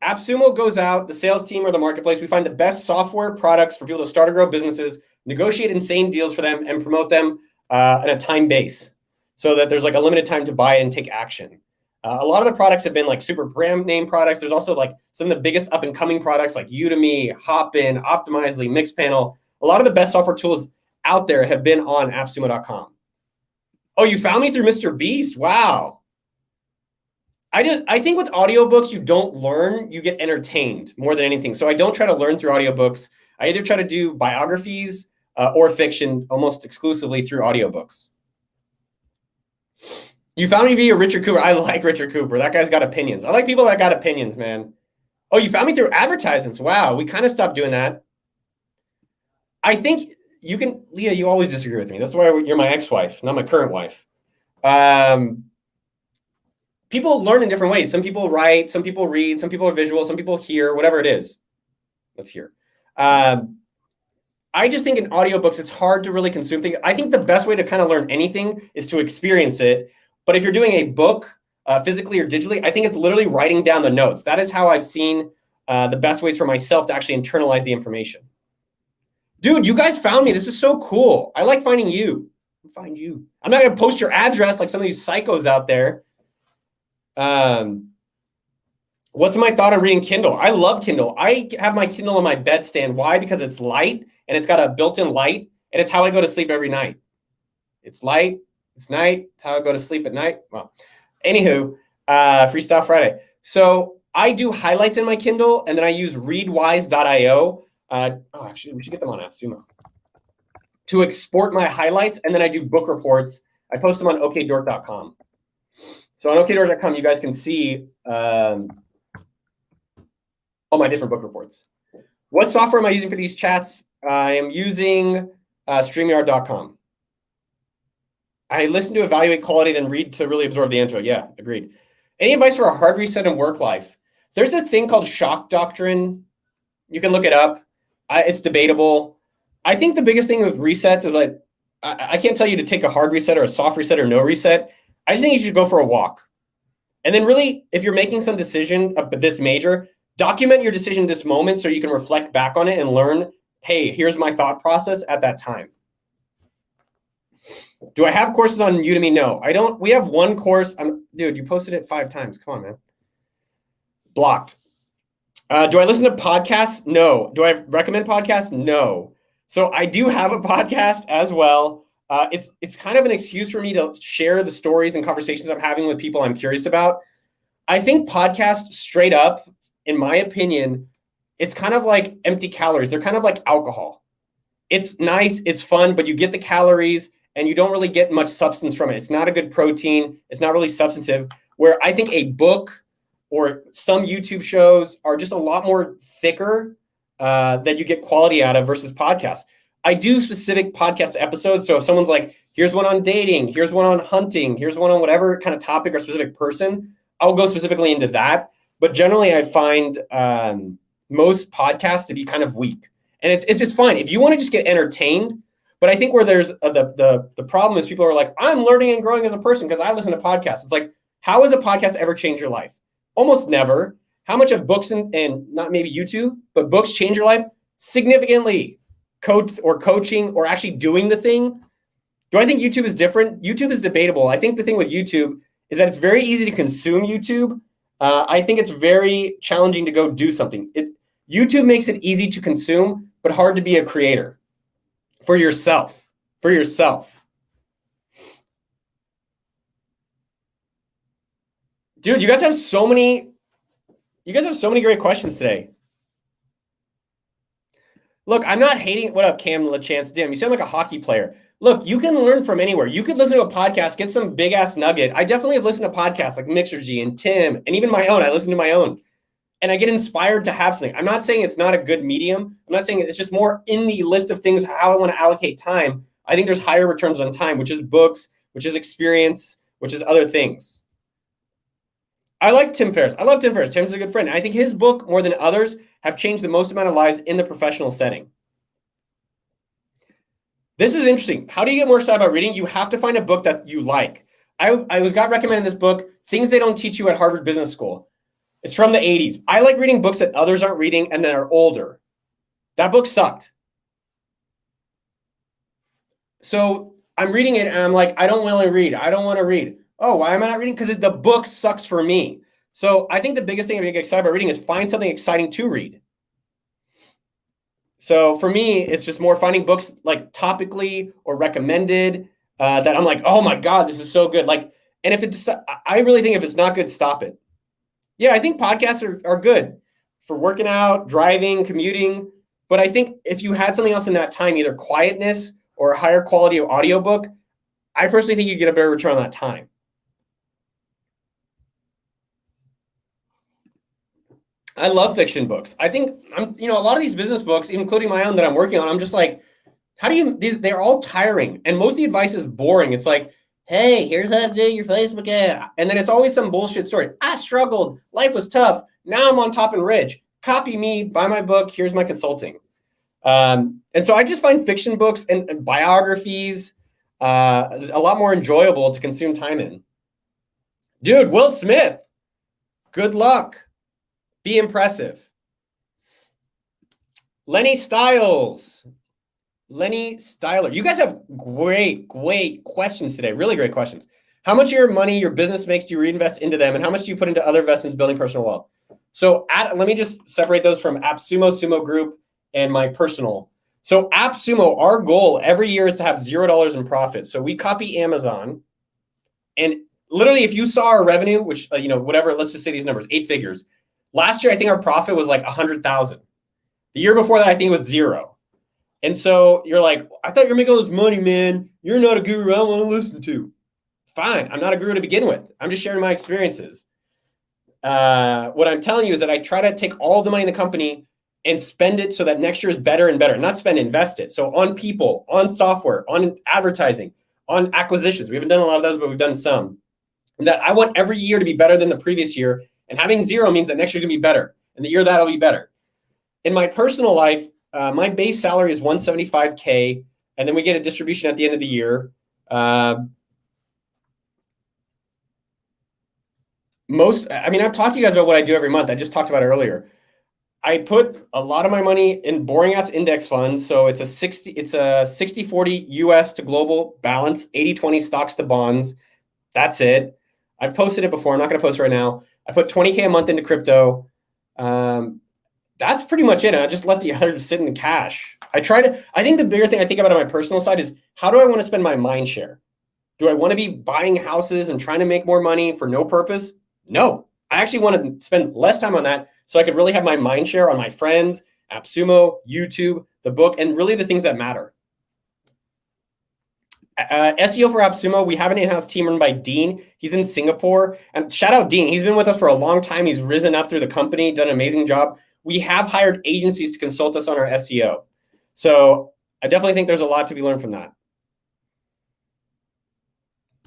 AppSumo goes out, the sales team or the marketplace, we find the best software products for people to start or grow businesses, negotiate insane deals for them, and promote them at a time base so that there's like a limited time to buy it and take action. A lot of the products have been like super brand name products. There's also like some of the biggest up and coming products like Udemy, Hopin, Optimizely, Mixpanel. A lot of the best software tools out there have been on appsumo.com. Oh, you found me through Mr. Beast? Wow. I think with audiobooks, you don't learn, you get entertained more than anything. So I don't try to learn through audiobooks. I either try to do biographies or fiction almost exclusively through audiobooks. You found me via Richard Cooper. I like Richard Cooper. That guy's got opinions. I like people that got opinions, man. Oh, you found me through advertisements. Wow, we kind of stopped doing that. I think you can, Leah, you always disagree with me. That's why you're my ex-wife, not my current wife. People learn in different ways. Some people write, some people read, some people are visual, some people hear, whatever it is. Let's hear. I just think in audiobooks, it's hard to really consume things. I think the best way to kind of learn anything is to experience it. But if you're doing a book physically or digitally, I think it's literally writing down the notes. That is how I've seen the best ways for myself to actually internalize the information. Dude, you guys found me. This is so cool. I like finding you. Find you. I'm not going to post your address like some of these psychos out there. What's my thought on reading Kindle? I love Kindle. I have my Kindle on my bedstand. Why? Because it's light and it's got a built-in light, and it's how I go to sleep every night. It's light. It's night. It's how I go to sleep at night. Well, anywho, Freestyle Friday. So I do highlights in my Kindle, and then I use readwise.io. Actually, we should get them on AppSumo to export my highlights, and then I do book reports. I post them on okdork.com. So on okdork.com, you guys can see all my different book reports. What software am I using for these chats? I am using StreamYard.com. I listen to evaluate quality, then read to really absorb the intro. Yeah, agreed. Any advice for a hard reset in work life? There's a thing called shock doctrine. You can look it up. It's debatable. I think the biggest thing with resets is like, I can't tell you to take a hard reset or a soft reset or no reset. I just think you should go for a walk. And then really, if you're making some decision this major, document your decision this moment so you can reflect back on it and learn, hey, here's my thought process at that time. Do I have courses on Udemy? No, I don't. We have one course. Dude, you posted it 5 times. Come on, man. Blocked. Do I listen to podcasts? No. Do I recommend podcasts? No. So I do have a podcast as well. It's kind of an excuse for me to share the stories and conversations I'm having with people I'm curious about. I think podcasts straight up, in my opinion, it's kind of like empty calories. They're kind of like alcohol. It's nice, it's fun, but you get the calories and you don't really get much substance from it. It's not a good protein. It's not really substantive. Where I think a book or some YouTube shows are just a lot more thicker that you get quality out of versus podcasts. I do specific podcast episodes. So if someone's like, Here's one on dating. Here's one on hunting. Here's one on whatever kind of topic or specific person. I'll go specifically into that. But generally, I find most podcasts to be kind of weak. And it's just fine. If you want to just get entertained, but I think where there's the problem is people are like, I'm learning and growing as a person because I listen to podcasts. It's like, how has a podcast ever changed your life? Almost never. How much have books and not maybe YouTube, but books change your life? Significantly. Coaching or actually doing the thing. Do I think YouTube is different? YouTube is debatable. I think the thing with YouTube is that it's very easy to consume YouTube. I think it's very challenging to go do something. YouTube makes it easy to consume, but hard to be a creator for yourself. Dude, you guys have so many great questions today. Look, I'm not hating. What up, Cam LaChance? Damn, you sound like a hockey player. Look, you can learn from anywhere. You could listen to a podcast, get some big ass nugget. I definitely have listened to podcasts like Mixergy and Tim, and even my own. I listen to my own, and I get inspired to have something. I'm not saying it's not a good medium. I'm not saying it's just more in the list of things how I want to allocate time. I think there's higher returns on time, which is books, which is experience, which is other things. I like Tim Ferriss. I love Tim Ferriss. Tim's a good friend. I think his book, more than others, have changed the most amount of lives in the professional setting. This is interesting. How do you get more excited about reading? You have to find a book that you like. I got recommended this book, Things They Don't Teach You at Harvard Business School. It's from the 80s. I like reading books that others aren't reading and that are older. That book sucked. So I'm reading it and I'm like, I don't want to read. I don't want to read. Oh, why am I not reading? Because the book sucks for me. So I think the biggest thing to get excited about reading is find something exciting to read. So for me, it's just more finding books like topically or recommended that I'm like, oh my God, this is so good. Like, and if it's, I really think if it's not good, stop it. Yeah, I think podcasts are good for working out, driving, commuting. But I think if you had something else in that time, either quietness or a higher quality of audiobook, I personally think you get a better return on that time. I love fiction books. I think a lot of these business books, including my own that I'm working on, I'm just like, they're all tiring. And most of the advice is boring. It's like, hey, here's how to do your Facebook ad. And then it's always some bullshit story. I struggled. Life was tough. Now I'm on top and rich. Copy me, buy my book. Here's my consulting. And so I just find fiction books and biographies a lot more enjoyable to consume time in. Dude, Will Smith, good luck. Be impressive. Lenny Styles. You guys have great questions today. Really great questions. How much of your money, your business makes, do you reinvest into them? And how much do you put into other investments building personal wealth? So let me just separate those from AppSumo, Sumo Group, and my personal. So AppSumo, our goal every year is to have $0 in profit. So we copy Amazon. And literally, if you saw our revenue, which, whatever, let's just say these numbers, 8 figures. Last year, I think our profit was like 100,000. The year before that, I think it was 0. And so you're like, I thought you're making all this money, man. You're not a guru I want to listen to. Fine. I'm not a guru to begin with. I'm just sharing my experiences. What I'm telling you is that I try to take all the money in the company and spend it so that next year is better and better. Not spend, invest it. So on people, on software, on advertising, on acquisitions. We haven't done a lot of those, but we've done some. And that I want every year to be better than the previous year. And having 0 means that next year's gonna be better. And the year that'll be better. In my personal life, my base salary is $175K. And then we get a distribution at the end of the year. I've talked to you guys about what I do every month. I just talked about it earlier. I put a lot of my money in boring ass index funds. So it's a 60-40 US to global balance, 80-20 stocks to bonds. That's it. I've posted it before. I'm not going to post it right now. I put $20K a month into crypto. That's pretty much it. I just let the others sit in cash. I think the bigger thing I think about on my personal side is how do I want to spend my mind share? Do I want to be buying houses and trying to make more money for no purpose? No, I actually want to spend less time on that so I could really have my mind share on my friends, AppSumo, YouTube, the book, and really the things that matter. SEO for AppSumo, we have an in-house team run by Dean. He's in Singapore. And shout out Dean. He's been with us for a long time. He's risen up through the company, done an amazing job. We have hired agencies to consult us on our SEO. So I definitely think there's a lot to be learned from that.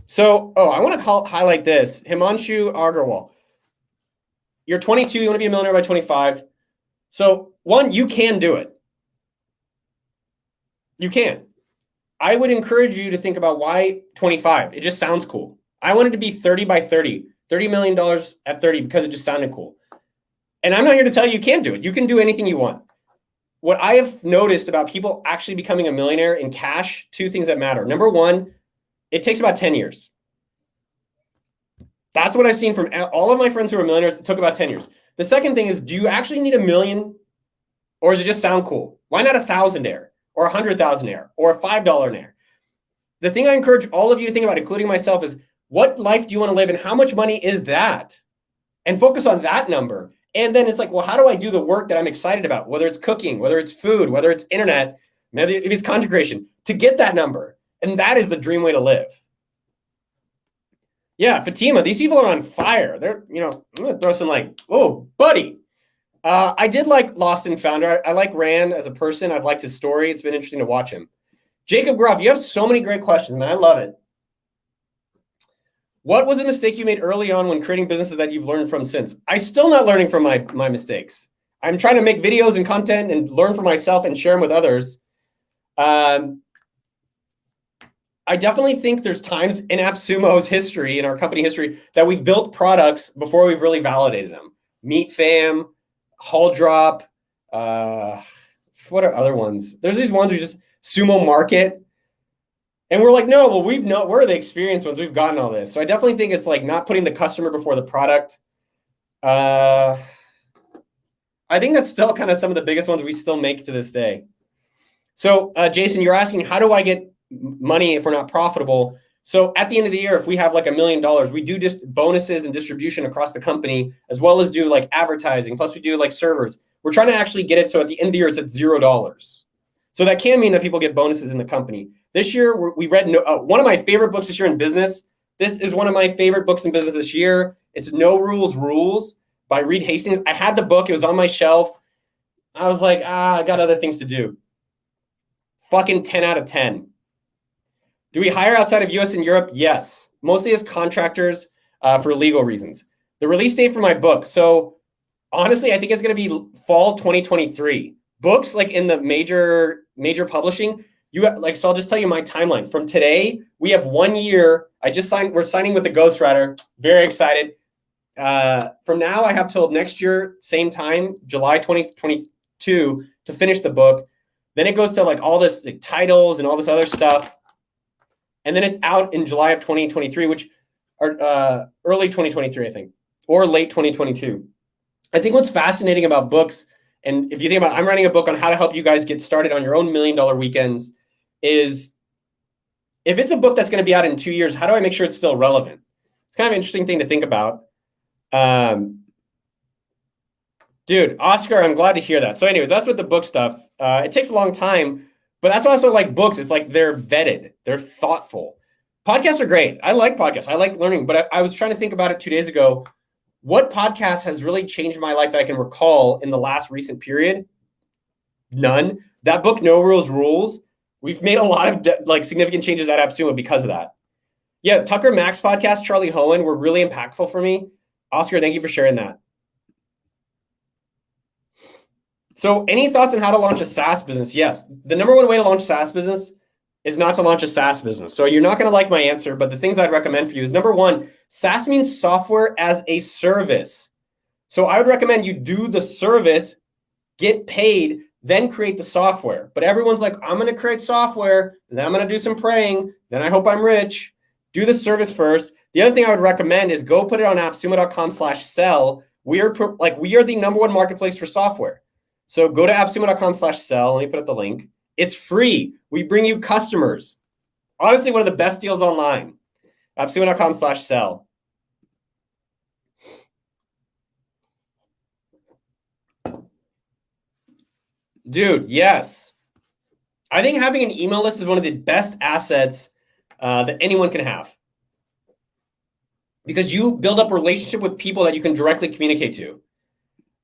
So, I want to highlight this. Himanshu Agarwal. You're 22. You want to be a millionaire by 25. So, one, you can do it. You can. I would encourage you to think about why 25. It just sounds cool. I wanted to be 30 by 30, $30 million at 30 because it just sounded cool. And I'm not here to tell you can't do it. You can do anything you want. What I have noticed about people actually becoming a millionaire in cash, two things that matter. Number one, it takes about 10 years. That's what I've seen from all of my friends who are millionaires. It took about 10 years. The second thing is, do you actually need $1 million, or does it just sound cool? Why not 1,000-aire or 100,000-aire or a $5-aire? The thing I encourage all of you to think about, including myself, is what life do you want to live and how much money is that? And focus on that number. And then it's like, well, how do I do the work that I'm excited about? Whether it's cooking, whether it's food, whether it's internet, maybe if it's content creation, to get that number. And that is the dream way to live. Yeah, Fatima, these people are on fire. They're, I'm going to throw some oh, buddy. I did like Lost and Founder. I like Rand as a person. I've liked his story. It's been interesting to watch him. Jacob Groff, you have so many great questions, man. I love it. What was a mistake you made early on when creating businesses that you've learned from since? I'm still not learning from my mistakes. I'm trying to make videos and content and learn for myself and share them with others. I definitely think there's times in AppSumo's history, in our company history, that we've built products before we've really validated them. Meet Fam, Hull Drop, what are other ones? There's these ones we just Sumo Market. And we're like, no, well, we're the experienced ones. We've gotten all this. So I definitely think it's like not putting the customer before the product. I think that's still kind of some of the biggest ones we still make to this day. So Jason, you're asking, how do I get money if we're not profitable? So at the end of the year, if we have like $1 million, we do just bonuses and distribution across the company, as well as do like advertising. Plus we do like servers. We're trying to actually get it so at the end of the year, it's at $0. So that can mean that people get bonuses in the company. This year, we read one of my favorite books this year in business. This is one of my favorite books in business this year. It's No Rules Rules by Reed Hastings. I had the book. It was on my shelf. I was like, I got other things to do. Fucking 10 out of 10. Do we hire outside of US and Europe? Yes. Mostly as contractors for legal reasons. The release date for my book. So honestly, I think it's going to be fall 2023. Books like in the major publishing, so I'll just tell you my timeline. From today, we have 1 year. We're signing with the Ghostwriter. Very excited. From now, I have till next year, same time, July 2022, to finish the book. Then it goes to like all this titles and all this other stuff. And then it's out in July of 2023, which are early 2023, I think, or late 2022. I think what's fascinating about books, and if you think about I'm writing a book on how to help you guys get started on your own $1 million weekends, is if it's a book that's going to be out in 2 years, how do I make sure it's still relevant? It's kind of an interesting thing to think about. Dude, Oscar, I'm glad to hear that. So anyways, that's with the book stuff. It takes a long time, but that's also like books. It's like they're vetted. They're thoughtful. Podcasts are great. I like podcasts. I like learning, but I was trying to think about it 2 days ago. What podcast has really changed my life that I can recall in the last recent period? None. That book, No Rules Rules, we've made a lot of significant changes at AppSumo because of that. Yeah, Tucker Max podcast, Charlie Hohen, were really impactful for me. Oscar, thank you for sharing that. So any thoughts on how to launch a SaaS business? Yes. The number one way to launch a SaaS business is not to launch a SaaS business. So you're not going to like my answer, but the things I'd recommend for you is number one, SaaS means software as a service. So I would recommend you do the service, get paid, then create the software. But everyone's like, I'm going to create software, and then I'm going to do some praying, then I hope I'm rich. Do the service first. The other thing I would recommend is go put it on appsumo.com/sell. We are the number one marketplace for software. So go to appsumo.com/sell. Let me put up the link. It's free. We bring you customers. Honestly, one of the best deals online. appsumo.com/sell. Dude, yes. I think having an email list is one of the best assets that anyone can have. Because you build up a relationship with people that you can directly communicate to.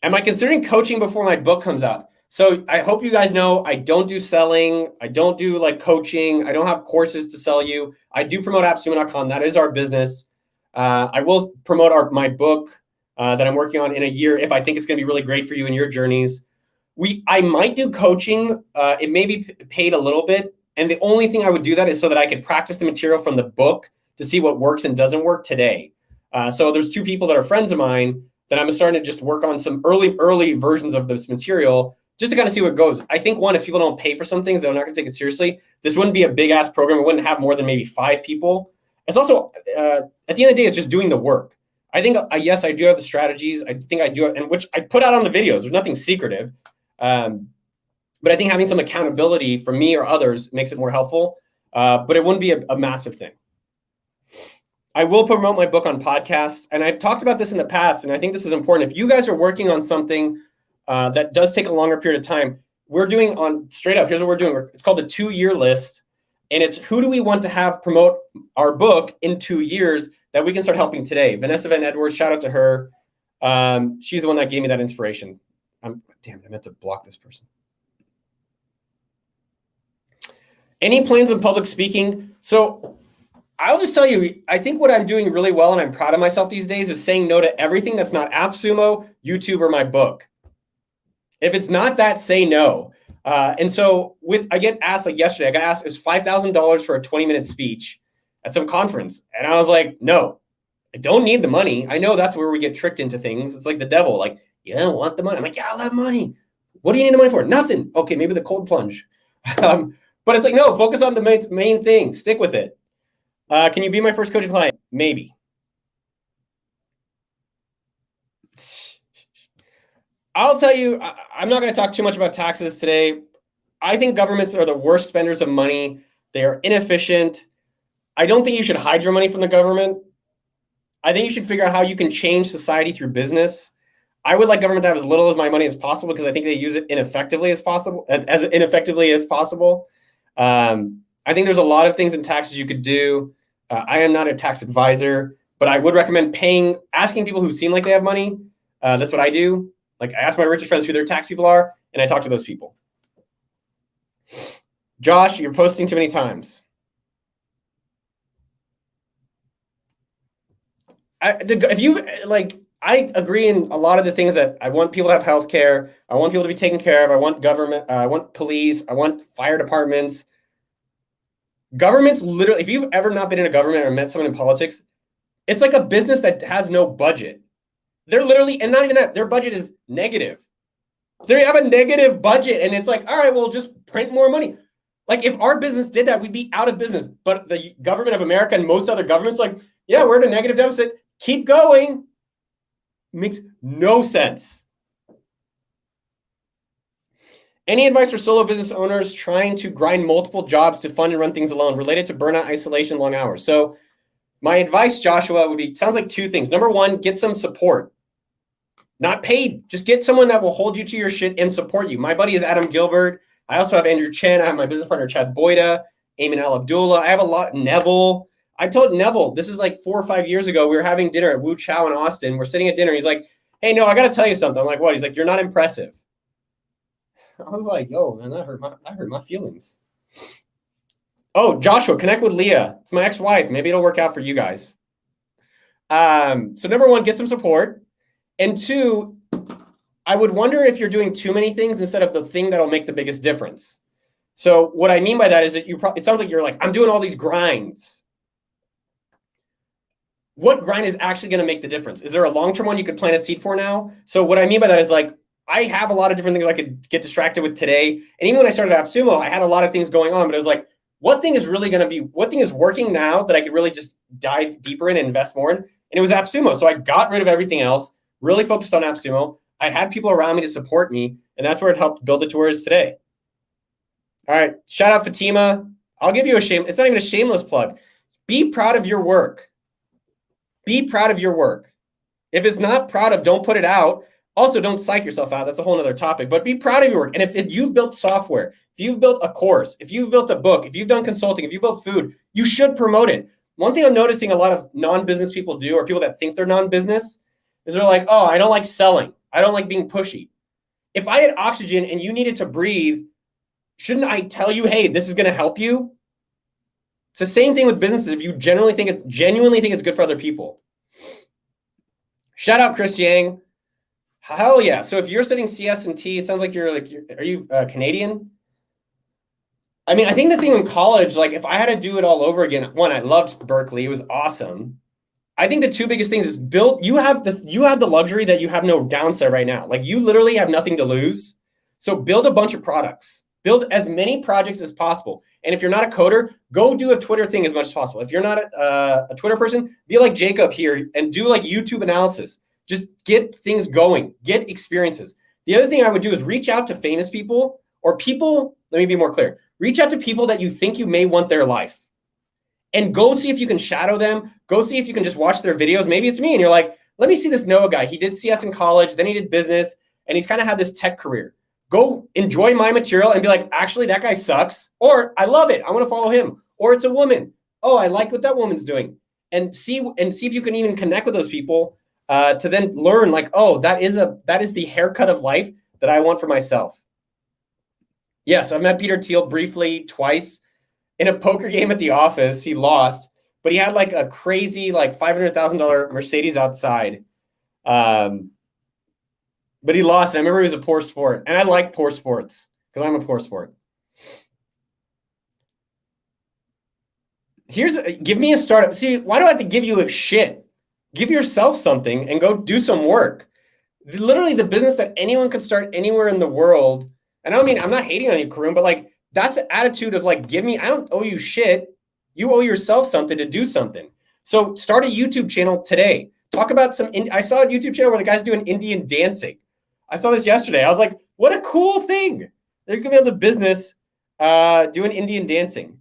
Am I considering coaching before my book comes out? So I hope you guys know I don't do selling. I don't do like coaching. I don't have courses to sell you. I do promote appsumo.com. That is our business. I will promote my book that I'm working on in a year if I think it's going to be really great for you in your journeys. I might do coaching. It may be paid a little bit. And the only thing I would do that is so that I could practice the material from the book to see what works and doesn't work today. So there's two people that are friends of mine that I'm starting to just work on some early versions of this material just to kind of see what goes. I think if people don't pay for some things, they're not going to take it seriously. This wouldn't be a big ass program. It wouldn't have more than maybe 5 people. It's also, at the end of the day, it's just doing the work. I think, yes, I do have the strategies. I think I do, and which I put out on the videos. There's nothing secretive. But I think having some accountability from me or others makes it more helpful. But it wouldn't be a massive thing. I will promote my book on podcasts. And I've talked about this in the past, and I think this is important. If you guys are working on something that does take a longer period of time, we're doing on straight up, here's what we're doing. It's called the 2-year list. And it's who do we want to have promote our book in 2 years that we can start helping today. Vanessa Van Edwards, shout out to her. She's the one that gave me that inspiration. Damn it, I meant to block this person. Any plans on public speaking? So I'll just tell you, I think what I'm doing really well and I'm proud of myself these days is saying no to everything that's not AppSumo, YouTube, or my book. If it's not that, say no. And so I get asked, like yesterday, I got asked, is $5,000 for a 20-minute speech at some conference? And I was like, no, I don't need the money. I know that's where we get tricked into things. It's like the devil, like, you don't want the money. I'm like, yeah, I love money. What do you need the money for? Nothing. Okay, maybe the cold plunge. But it's like, no, focus on the main thing. Stick with it. Can you be my first coaching client? Maybe. I'll tell you, I'm not going to talk too much about taxes today. I think governments are the worst spenders of money. They are inefficient. I don't think you should hide your money from the government. I think you should figure out how you can change society through business. I would like government to have as little of my money as possible because I think they use it ineffectively as possible. I think there's a lot of things in taxes you could do. I am not a tax advisor, but I would recommend asking people who seem like they have money. That's what I do. Like I ask my richest friends who their tax people are, and I talk to those people. Josh, you're posting too many times. I agree in a lot of the things that I want people to have healthcare. I want people to be taken care of. I want government. I want police. I want fire departments. Governments literally, if you've ever not been in a government or met someone in politics, it's like a business that has no budget. They're literally, and not even that, their budget is negative. They have a negative budget, and it's like, all right, well, just print more money. Like if our business did that, we'd be out of business. But the government of America and most other governments, like, yeah, we're in a negative deficit. Keep going. Makes no sense. Any advice for solo business owners trying to grind multiple jobs to fund and run things alone related to burnout, isolation, long hours? So my advice, Joshua, would be, sounds like 2 things. Number 1, get some support. Not paid. Just get someone that will hold you to your shit and support you. My buddy is Adam Gilbert. I also have Andrew Chen. I have my business partner, Chad Boyda, Ayman Al-Abdullah. I have a lot, Neville. I told Neville, this is like 4 or 5 years ago, we were having dinner at Wu Chow in Austin. We're sitting at dinner. He's like, hey, no, I got to tell you something. I'm like, what? He's like, you're not impressive. I was like, yo, man, that hurt my feelings. Oh, Joshua, connect with Leah. It's my ex-wife. Maybe it'll work out for you guys. So number 1, get some support. And 2, I would wonder if you're doing too many things instead of the thing that'll make the biggest difference. So what I mean by that is that it sounds like you're like, I'm doing all these grinds. What grind is actually going to make the difference? Is there a long-term one you could plant a seed for now? So what I mean by that is like, I have a lot of different things I could get distracted with today. And even when I started AppSumo, I had a lot of things going on, but it was like, what thing is working now that I could really just dive deeper in and invest more in? And it was AppSumo. So I got rid of everything else, really focused on AppSumo. I had people around me to support me, and that's where it helped build it to where it is today. All right. Shout out Fatima. I'll give you it's not even a shameless plug. Be proud of your work. Be proud of your work. If it's not proud of, don't put it out. Also, don't psych yourself out. That's a whole other topic. But be proud of your work. And if you've built software, if you've built a course, if you've built a book, if you've done consulting, if you built food, you should promote it. One thing I'm noticing a lot of non-business people do, or people that think they're non-business, is they're like, oh, I don't like selling. I don't like being pushy. If I had oxygen and you needed to breathe, shouldn't I tell you, hey, this is going to help you? It's the same thing with businesses. If you genuinely think it's good for other people. Shout out Chris Yang. Hell yeah. So if you're studying CS&T, it sounds like are you Canadian? I mean, I think the thing in college, like if I had to do it all over again, one, I loved Berkeley. It was awesome. I think the two biggest things is you have the luxury that you have no downside right now. Like you literally have nothing to lose. So build a bunch of products. Build as many projects as possible. And if you're not a coder, go do a Twitter thing as much as possible. If you're not a Twitter person, be like Jacob here and do like YouTube analysis. Just get things going, get experiences. The other thing I would do is reach out to famous people or people, let me be more clear. Reach out to people that you think you may want their life and go see if you can shadow them. Go see if you can just watch their videos. Maybe it's me and you're like, let me see this Noah guy. He did CS in college, then he did business, and he's kind of had this tech career. Go enjoy my material and be like, actually, that guy sucks. Or I love it. I want to follow him. Or it's a woman. Oh, I like what that woman's doing. And see if you can even connect with those people to then learn like, oh, that is the haircut of life that I want for myself. Yes, I've met Peter Thiel briefly twice in a poker game at the office. He lost, but he had like a crazy like $500,000 Mercedes outside. But he lost. And I remember he was a poor sport, and I like poor sports because I'm a poor sport. Give me a startup. See, why do I have to give you a shit? Give yourself something and go do some work. Literally the business that anyone could start anywhere in the world. And I'm not hating on you, Karoom, but like, that's the attitude of like, I don't owe you shit. You owe yourself something to do something. So start a YouTube channel today. Talk about I saw a YouTube channel where the guy's doing Indian dancing. I saw this yesterday. I was like, what a cool thing. They're going to be able to business doing Indian dancing.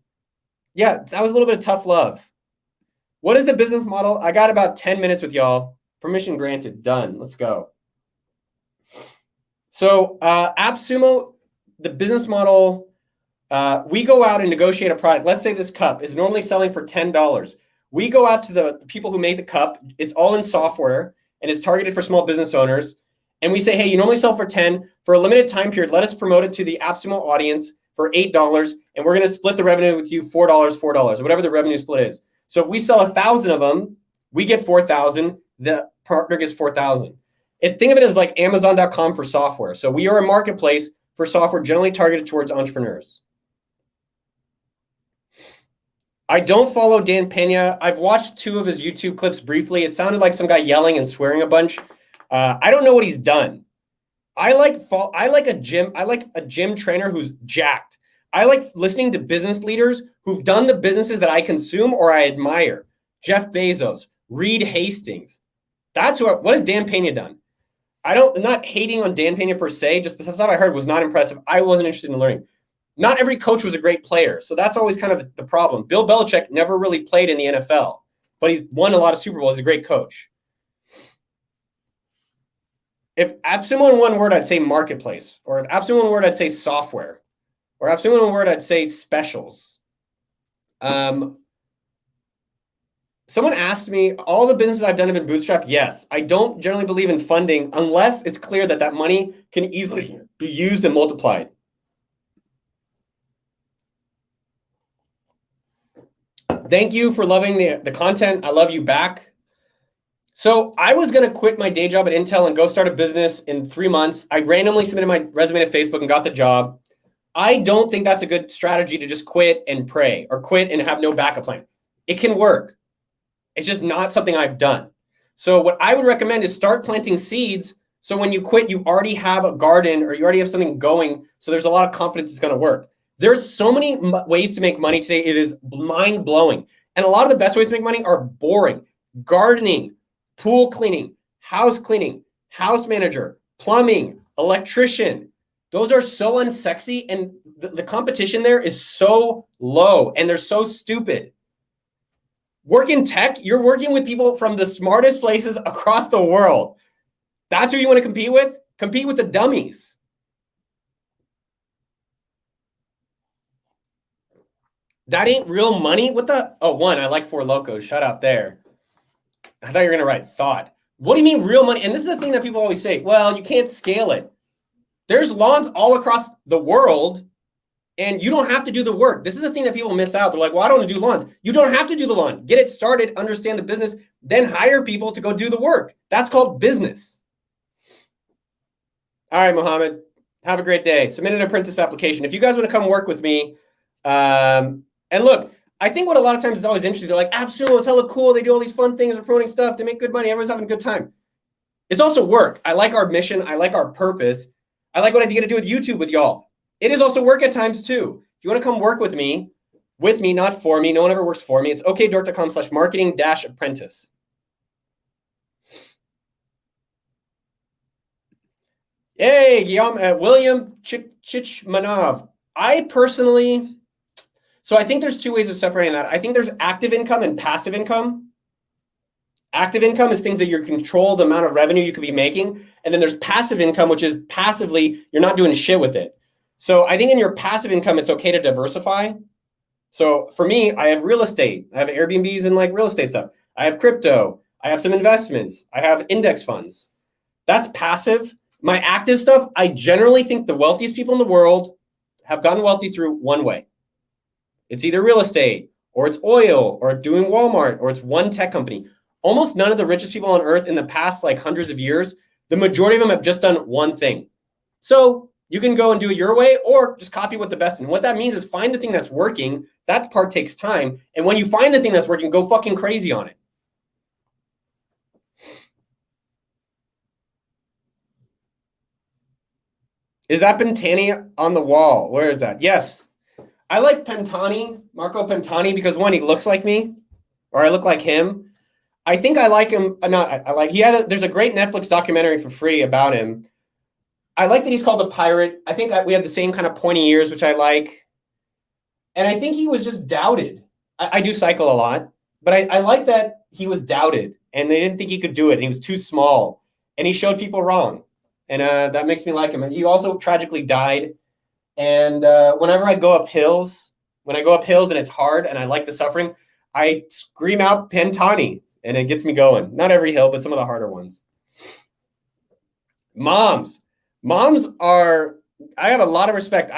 Yeah, that was a little bit of tough love. What is the business model? I got about 10 minutes with y'all. Permission granted. Done. Let's go. So AppSumo, the business model, we go out and negotiate a product. Let's say this cup is normally selling for $10. We go out to the people who make the cup. It's all in software and it's targeted for small business owners. And we say, hey, you normally sell for 10 for a limited time period. Let us promote it to the AppSumo audience for $8. And we're going to split the revenue with you $4, or whatever the revenue split is. So if we sell 1,000 of them, we get 4,000. The partner gets 4,000. Think of it as like Amazon.com for software. So we are a marketplace for software generally targeted towards entrepreneurs. I don't follow Dan Pena. I've watched 2 of his YouTube clips briefly. It sounded like some guy yelling and swearing a bunch. I don't know what he's done. I like a gym trainer who's jacked. I like listening to business leaders who've done the businesses that I consume or I admire. Jeff Bezos, Reed Hastings. What has Dan Pena done? I'm not hating on Dan Pena per se, just the stuff I heard was not impressive. I wasn't interested in learning. Not every coach was a great player, so that's always kind of the problem. Bill Belichick never really played in the NFL, but he's won a lot of Super Bowls. He's a great coach. If AppSumo in one word, I'd say marketplace. Or if AppSumo in one word, I'd say software. Or AppSumo in one word, I'd say specials. Someone asked me, all the businesses I've done have been bootstrapped. Yes, I don't generally believe in funding unless it's clear that that money can easily be used and multiplied. Thank you for loving the content. I love you back. So I was going to quit my day job at Intel and go start a business in 3 months. I randomly submitted my resume to Facebook and got the job. I don't think that's a good strategy to just quit and pray or quit and have no backup plan. It can work. It's just not something I've done. So what I would recommend is start planting seeds. So when you quit, you already have a garden or you already have something going. So there's a lot of confidence it's going to work. There's so many ways to make money today. It is mind blowing. And a lot of the best ways to make money are boring. Gardening, pool cleaning, house manager, plumbing, electrician. Those are so unsexy. And the competition there is so low and they're so stupid. Work in tech, you're working with people from the smartest places across the world. That's who you want to compete with? Compete with the dummies. That ain't real money? What the? Oh, I like Four Locos. Shout out there. I thought you were going to write thought. What do you mean real money? And this is the thing that people always say. Well, you can't scale it. There's lawns all across the world, and you don't have to do the work. This is the thing that people miss out. They're like, well, I don't want to do lawns. You don't have to do the lawn. Get it started, understand the business, then hire people to go do the work. That's called business. All right, Mohammed, have a great day. Submit an apprentice application. If you guys want to come work with me, and look, I think what a lot of times is always interesting, they're like, AppSumo, it's hella cool. They do all these fun things, they're promoting stuff. They make good money. Everyone's having a good time. It's also work. I like our mission. I like our purpose. I like what I get to do with YouTube with y'all. It is also work at times too. If you want to come work with me, not for me. No one ever works for me. It's okdork.com/marketing-apprentice. Hey, Guillaume, William Chichmanov. I personally, so I think there's two ways of separating that. I think there's active income and passive income. Active income is things that you control the amount of revenue you could be making. And then there's passive income, which is passively, you're not doing shit with it. So I think in your passive income, it's okay to diversify. So for me, I have real estate. I have Airbnbs and like real estate stuff. I have crypto. I have some investments. I have index funds. That's passive. My active stuff, I generally think the wealthiest people in the world have gotten wealthy through one way. It's either real estate, or it's oil, or doing Walmart, or it's one tech company. Almost none of the richest people on earth in the past like hundreds of years, the majority of them have just done one thing. So you can go and do it your way or just copy what the best. And what that means is find the thing that's working. That part takes time. And when you find the thing that's working, go fucking crazy on it. Is that Pantani on the wall? Where is that? Yes. I like Pantani, Marco Pantani, because one, he looks like me, or I look like him. I think I like him. There's a great Netflix documentary for free about him. I like that he's called a pirate. I think we have the same kind of pointy ears, which I like. And I think he was just doubted. I do cycle a lot, but I like that he was doubted and they didn't think he could do it. And he was too small and he showed people wrong. And that makes me like him. And he also tragically died. And whenever I go up hills, and it's hard and I like the suffering, I scream out Pantani and it gets me going. Not every hill, but some of the harder ones. Moms are, I have a lot of respect.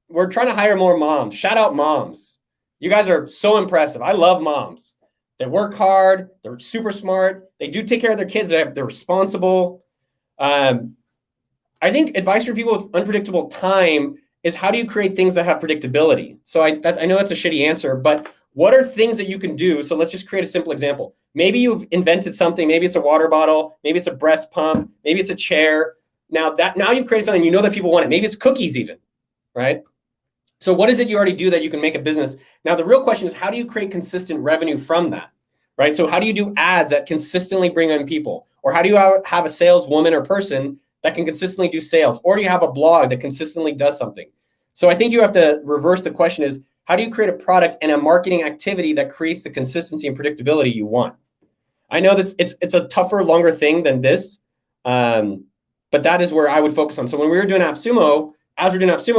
We're trying to hire more moms. Shout out moms. You guys are so impressive. I love moms. They work hard. They're super smart. They do take care of their kids. They're responsible. I think advice for people with unpredictable time is how do you create things that have predictability? So I know that's a shitty answer, but what are things that you can do? So let's just create a simple example. Maybe you've invented something. Maybe it's a water bottle. Maybe it's a breast pump. Maybe it's a chair. Now you've created something, you know that people want it. Maybe it's cookies even, right? So what is it you already do that you can make a business? Now the real question is how do you create consistent revenue from that, right? So how do you do ads that consistently bring in people? Or how do you have a saleswoman or person that can consistently do sales? Or do you have a blog that consistently does something? So I think you have to reverse the question is, how do you create a product and a marketing activity that creates the consistency and predictability you want? I know that it's a tougher, longer thing than this, but that is where I would focus on. So when we were doing AppSumo,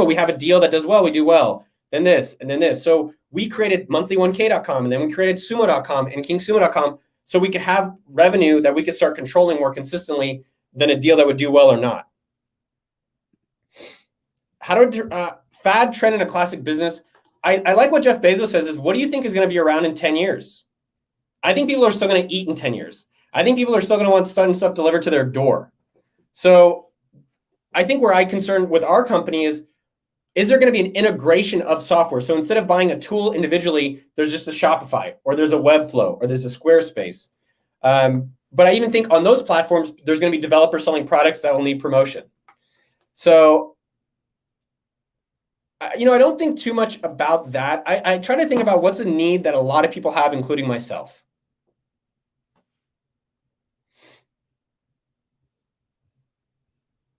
we have a deal that does well, we do well, then this, and then this. So we created monthly1k.com, and then we created sumo.com and kingsumo.com so we could have revenue that we could start controlling more consistently than a deal that would do well or not. How to fad trend in a classic business? I like what Jeff Bezos says is, what do you think is going to be around in 10 years? I think people are still going to eat in 10 years. I think people are still going to want sudden stuff delivered to their door. So I think where I'm concerned with our company is there going to be an integration of software? So instead of buying a tool individually, there's just a Shopify, or there's a Webflow, or there's a Squarespace. But I even think on those platforms, there's going to be developers selling products that will need promotion. So I don't think too much about that. I try to think about what's a need that a lot of people have, including myself.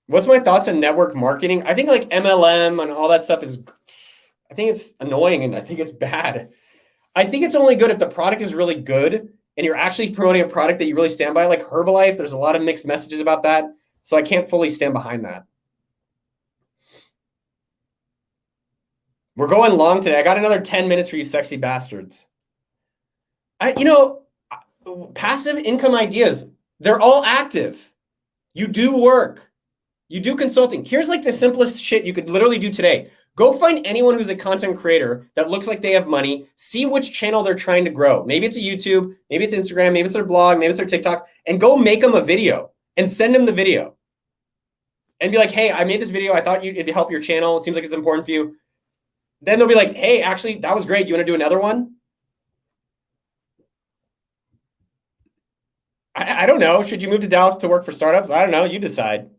What's my thoughts on network marketing? I think like MLM and all that stuff I think it's annoying and I think it's bad. I think it's only good if the product is really good and you're actually promoting a product that you really stand by, like Herbalife. There's a lot of mixed messages about that. So I can't fully stand behind that. We're going long today. I got another 10 minutes for you sexy bastards. Passive income ideas, they're all active. You do work. You do consulting. Here's like the simplest shit you could literally do today. Go find anyone who's a content creator that looks like they have money. See which channel they're trying to grow. Maybe it's a YouTube, maybe it's Instagram, maybe it's their blog, maybe it's their TikTok, and go make them a video and send them the video. And be like, hey, I made this video. I thought it'd help your channel. It seems like it's important for you. Then they'll be like, hey, actually, that was great. You want to do another one? I don't know. Should you move to Dallas to work for startups? I don't know. You decide.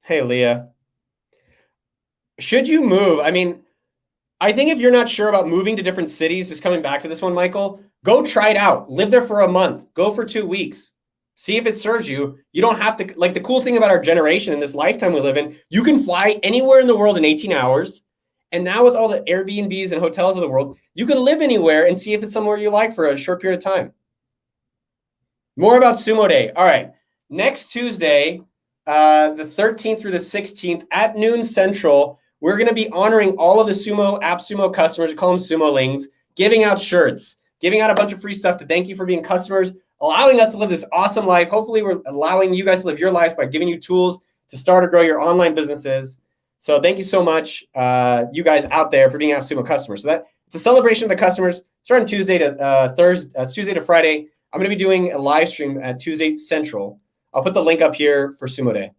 Hey, Leah. Should you move? I mean, I think if you're not sure about moving to different cities, just coming back to this one, Michael, go try it out. Live there for a month. Go for 2 weeks. See if it serves you. You don't have to, like the cool thing about our generation in this lifetime we live in, you can fly anywhere in the world in 18 hours. And now with all the Airbnbs and hotels of the world, you can live anywhere and see if it's somewhere you like for a short period of time. More about Sumo Day. All right. Next Tuesday, the 13th through the 16th at noon Central, we're going to be honoring all of the Sumo AppSumo customers. We call them Sumolings, giving out shirts, giving out a bunch of free stuff to thank you for being customers, allowing us to live this awesome life. Hopefully, we're allowing you guys to live your life by giving you tools to start or grow your online businesses. So thank you so much, you guys out there, for being AppSumo customers. So that it's a celebration of the customers starting Tuesday to Tuesday to Friday. I'm going to be doing a live stream at Tuesday Central. I'll put the link up here for Sumo Day.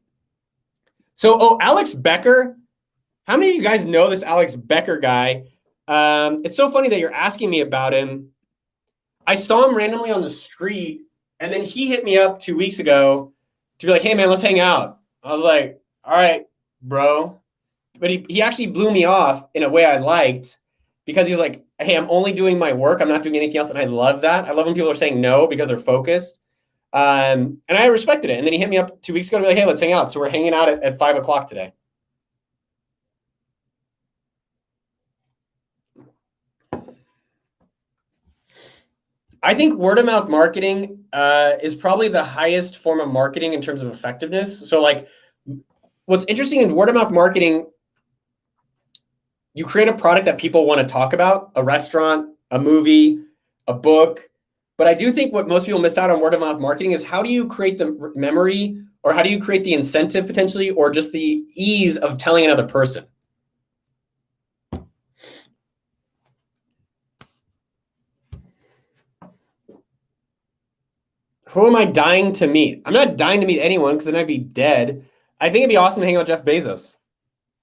So, Alex Becker. How many of you guys know this Alex Becker guy? It's so funny that you're asking me about him. I saw him randomly on the street, and then he hit me up 2 weeks ago to be like, hey, man, let's hang out. I was like, all right, bro. But he actually blew me off in a way I liked, because he was like, hey, I'm only doing my work. I'm not doing anything else. And I love that. I love when people are saying no because they're focused. And I respected it. And then he hit me up 2 weeks ago to be like, hey, let's hang out. So we're hanging out at 5 o'clock today. I think word of mouth marketing is probably the highest form of marketing in terms of effectiveness. So like what's interesting in word of mouth marketing, you create a product that people want to talk about, a restaurant, a movie, a book. But I do think what most people miss out on word of mouth marketing is how do you create the memory, or how do you create the incentive potentially, or just the ease of telling another person? Who am I dying to meet? I'm not dying to meet anyone because then I'd be dead. I think it'd be awesome to hang out with Jeff Bezos.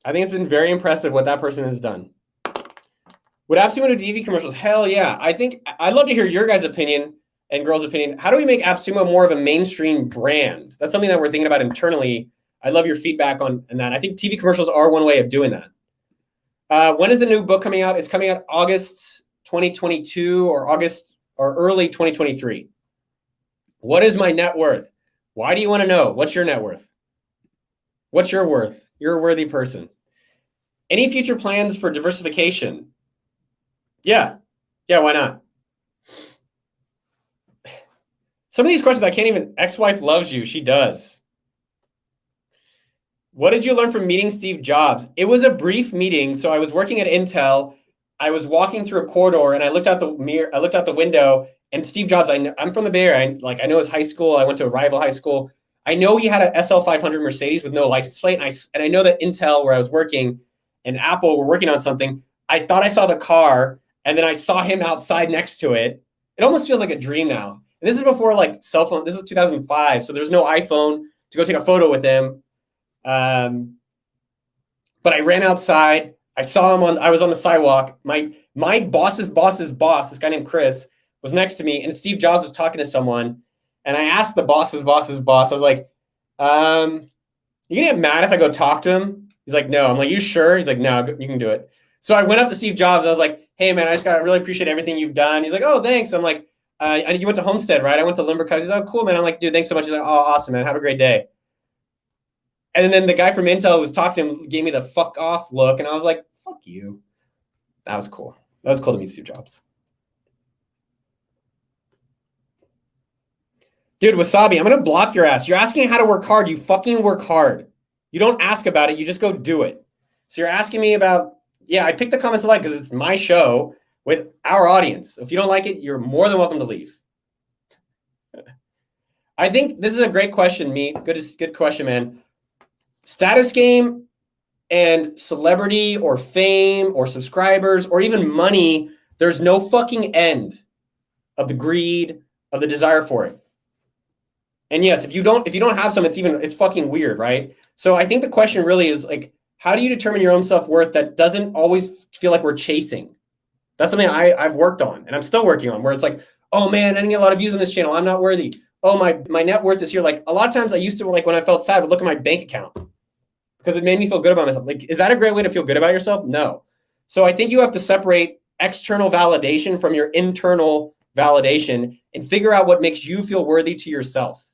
I think it's been very impressive what that person has done. Would AppSumo do TV commercials? Hell yeah. I think I'd love to hear your guys' opinion and girls' opinion. How do we make AppSumo more of a mainstream brand? That's something that we're thinking about internally. I'd love your feedback on that. I think TV commercials are one way of doing that. When is the new book coming out? It's coming out August 2022 or early 2023. What is my net worth? Why do you want to know? What's your net worth? What's your worth? You're a worthy person. Any future plans for diversification? Yeah, why not? Some of these questions I can't even, ex-wife loves you. She does. What did you learn from meeting Steve Jobs? It was a brief meeting. So I was working at Intel. I was walking through a corridor and I looked out the window, and Steve Jobs, I'm from the Bay Area. I know his high school. I went to a rival high school. I know he had a SL 500 Mercedes with no license plate. And I know that Intel, where I was working, and Apple were working on something. I thought I saw the car, and then I saw him outside next to it. It almost feels like a dream now. And this is before like cell phone. This is 2005. So there's no iPhone to go take a photo with him. But I ran outside. I saw him I was on the sidewalk. My boss's boss, this guy named Chris, was next to me, and Steve Jobs was talking to someone. And I asked the boss's boss's boss, I was like, you gonna get mad if I go talk to him? He's like, no. I'm like, you sure? He's like, no, you can do it. So I went up to Steve Jobs and I was like, hey man, I really appreciate everything you've done. He's like, oh, thanks. I'm like, you went to Homestead, right? I went to Limber Cuts. He's like, oh, cool, man. I'm like, dude, thanks so much. He's like, oh, awesome, man. Have a great day. And then the guy from Intel was talking to him, gave me the fuck off look. And I was like, fuck you. That was cool. That was cool to meet Steve Jobs. Dude, Wasabi, I'm going to block your ass. You're asking how to work hard. You fucking work hard. You don't ask about it. You just go do it. So you're asking me about, yeah, I picked the comments I like because it's my show with our audience. If you don't like it, you're more than welcome to leave. I think this is a great question, Meat. Good question, man. Status game and celebrity or fame or subscribers or even money, there's no fucking end of the greed, of the desire for it. And yes, if you don't have some, it's fucking weird, right? So I think the question really is like, how do you determine your own self-worth that doesn't always feel like we're chasing? That's something I've worked on and I'm still working on, where it's like, oh man, I didn't get a lot of views on this channel, I'm not worthy. Oh, my net worth this year. Like a lot of times I used to, like when I felt sad, I would look at my bank account because it made me feel good about myself. Like, is that a great way to feel good about yourself? No. So I think you have to separate external validation from your internal validation and figure out what makes you feel worthy to yourself.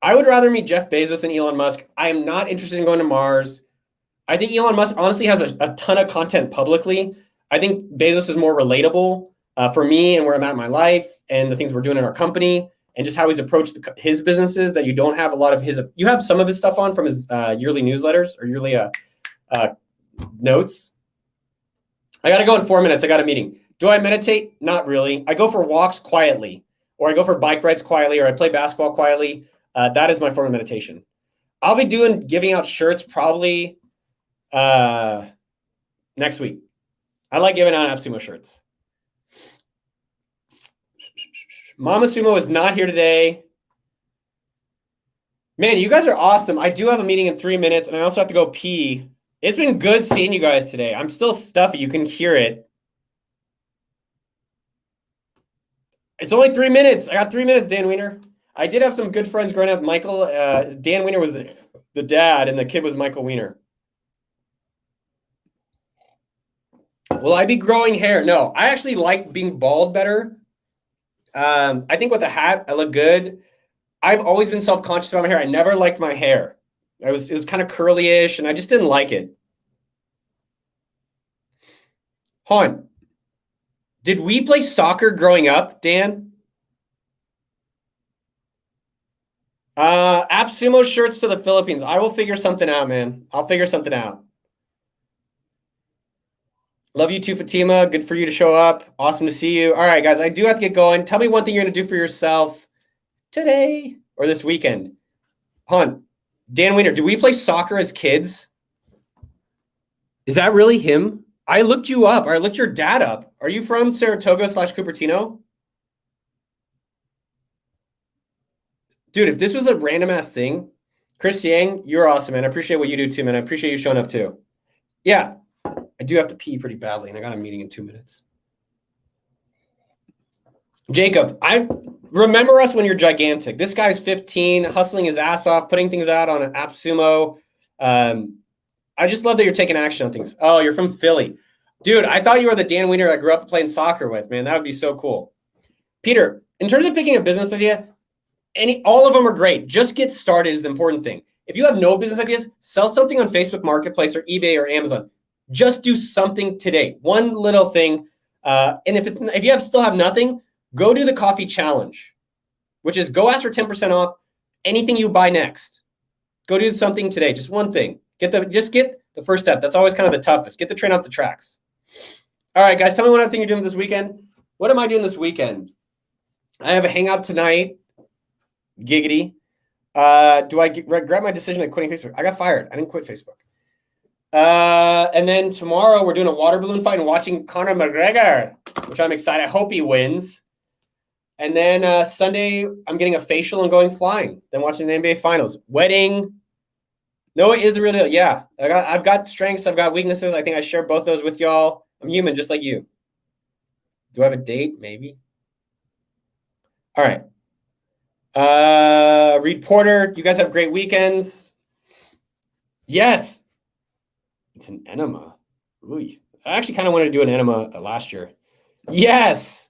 I would rather meet Jeff Bezos than Elon Musk. I am not interested in going to Mars. I think Elon Musk honestly has a ton of content publicly. I think Bezos is more relatable for me and where I'm at in my life and the things we're doing in our company and just how he's approached his businesses, that you don't have a lot of his, you have some of his stuff on from his yearly newsletters or yearly notes. I got to go in 4 minutes. I got a meeting. Do I meditate? Not really. I go for walks quietly, or I go for bike rides quietly, or I play basketball quietly. That is my form of meditation. I'll be giving out shirts probably next week. I like giving out AppSumo shirts. Mama Sumo is not here today. Man, you guys are awesome. I do have a meeting in 3 minutes, and I also have to go pee. It's been good seeing you guys today. I'm still stuffy. You can hear it. It's only 3 minutes. I got 3 minutes, Dan Wiener. I did have some good friends growing up. Michael, Dan Wiener was the dad, and the kid was Michael Wiener. Will I be growing hair? No, I actually like being bald better. I think with a hat, I look good. I've always been self-conscious about my hair. I never liked my hair. It was kind of curly-ish, and I just didn't like it. Hon, did we play soccer growing up, Dan? AppSumo shirts to the Philippines. I will figure something out, man. I'll figure something out. Love you too, Fatima. Good for you to show up. Awesome to see you. All right, guys, I do have to get going. Tell me one thing you're going to do for yourself today or this weekend. Hon, Dan Wiener, did we play soccer as kids? Is that really him? I looked you up. I looked your dad up. Are you from Saratoga/Cupertino? Dude, if this was a random ass thing, Chris Yang, you're awesome, man. I appreciate what you do too, man. I appreciate you showing up too. Yeah, I do have to pee pretty badly, and I got a meeting in 2 minutes. Jacob, I remember us when you're gigantic. This guy's 15, hustling his ass off, putting things out on an AppSumo. I just love that you're taking action on things. Oh, you're from Philly. Dude, I thought you were the Dan Wiener I grew up playing soccer with, man. That would be so cool. Peter, in terms of picking a business idea, all of them are great. Just get started is the important thing. If you have no business ideas, sell something on Facebook Marketplace or eBay or Amazon. Just do something today. One little thing. And if you still have nothing, go do the coffee challenge, which is go ask for 10% off anything you buy next. Go do something today. Just one thing. Just get the first step. That's always kind of the toughest. Get the train off the tracks. All right, guys, tell me what other thing you're doing this weekend. What am I doing this weekend? I have a hangout tonight. Giggity. Do I regret my decision of quitting Facebook? I got fired. I didn't quit Facebook. And then tomorrow we're doing a water balloon fight and watching Conor McGregor, which I'm excited. I hope he wins. And then Sunday, I'm getting a facial and going flying. Then watching the NBA Finals. Wedding. Noah is the real deal. Yeah, I've got strengths. I've got weaknesses. I think I share both those with y'all. I'm human, just like you. Do I have a date? Maybe. All right. Reed Porter, you guys have great weekends. Yes. It's an enema. Ooh, I actually kind of wanted to do an enema last year. Yes.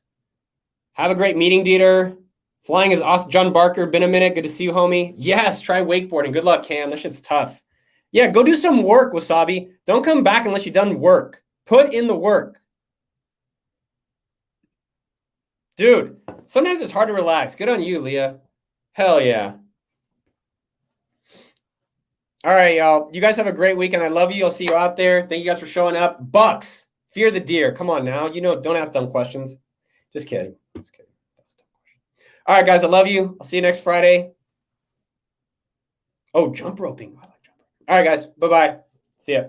Have a great meeting, Dieter. Flying is awesome. John Barker, been a minute. Good to see you, homie. Yes, try wakeboarding. Good luck, Cam. That shit's tough. Yeah, go do some work, Wasabi. Don't come back unless you've done work. Put in the work. Dude, sometimes it's hard to relax. Good on you, Leah. Hell yeah. All right, y'all. You guys have a great weekend. I love you. I'll see you out there. Thank you guys for showing up. Bucks. Fear the deer. Come on now. Don't ask dumb questions. Just kidding. Just kidding. All right, guys. I love you. I'll see you next Friday. Oh, jump roping. I like jump roping. All right, guys. Bye-bye. See ya.